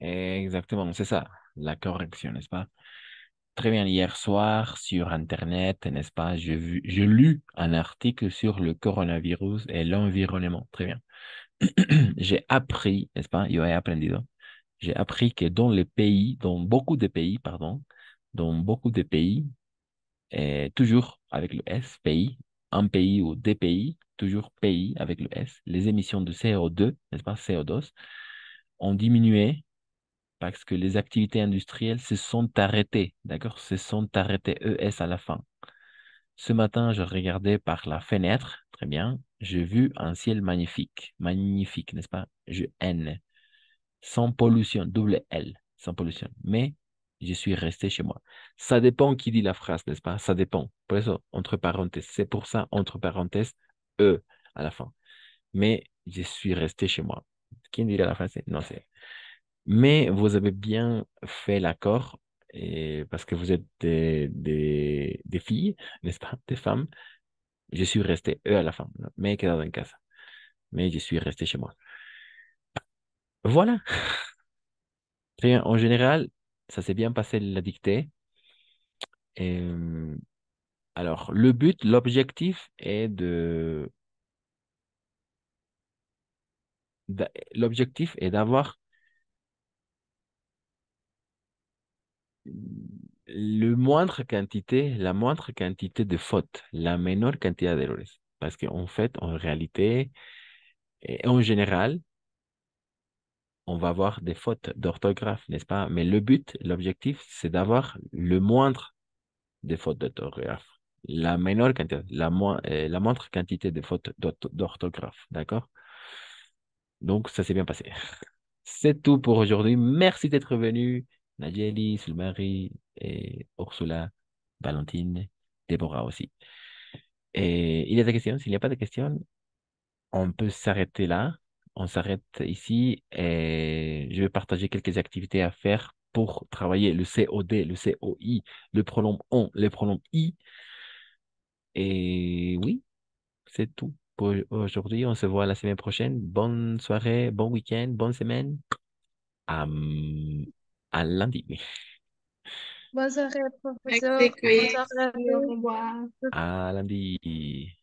Exactement, c'est ça, la correction, n'est-ce pas? Très bien, hier soir sur Internet, n'est-ce pas? J'ai lu un article sur le coronavirus et l'environnement. Très bien. J'ai appris, n'est-ce pas? Yo he aprendido. J'ai appris que dans les pays, dans beaucoup de pays, pardon, dans beaucoup de pays, toujours avec le S, pays, un pays ou des pays, toujours pays avec le S, les émissions de CO2, n'est-ce pas? CO2, ont diminué parce que les activités industrielles se sont arrêtées, d'accord? Se sont arrêtées, ES à la fin. Ce matin, je regardais par la fenêtre, très bien, j'ai vu un ciel magnifique, magnifique, n'est-ce pas? Je N, sans pollution, double L, sans pollution. Mais je suis resté chez moi. Ça dépend qui dit la phrase, n'est-ce pas? Ça dépend. Pour ça, entre parenthèses, c'est pour ça, entre parenthèses, E à la fin. Mais je suis resté chez moi. Qui dirait la phrase? Non, c'est mais vous avez bien fait l'accord, et parce que vous êtes des filles, n'est-ce pas? Des femmes. Je suis resté, eux à la fin, me he quedado en casa. Mais je suis resté chez moi. Voilà. Très bien. En général, ça s'est bien passé la dictée. Euh, alors, le but, l'objectif est l'objectif est d'avoir la moindre quantité de fautes, la menor cantidad de errores. Parce qu'en fait, en réalité, et en général, on va avoir des fautes d'orthographe, n'est-ce pas? Mais le but, l'objectif, c'est d'avoir le moindre des fautes d'orthographe. La menor quantité, la moindre quantité de fautes d'orthographe, d'accord? Donc, ça s'est bien passé. C'est tout pour aujourd'hui. Merci d'être venu, Nayeli, Sulmari, et Ursula, Valentine, Déborah aussi. Et il y a des questions? S'il n'y a pas de questions, on peut s'arrêter là. On s'arrête ici et je vais partager quelques activités à faire pour travailler le COD, le COI, le pronom on, le pronom i. Et oui, c'est tout pour aujourd'hui. On se voit la semaine prochaine. Bonne soirée, bon week-end, bonne semaine. À, à lundi. Bonne soirée, professeur. Merci, Bonne Chris. soirée à Au vous. revoir. À lundi.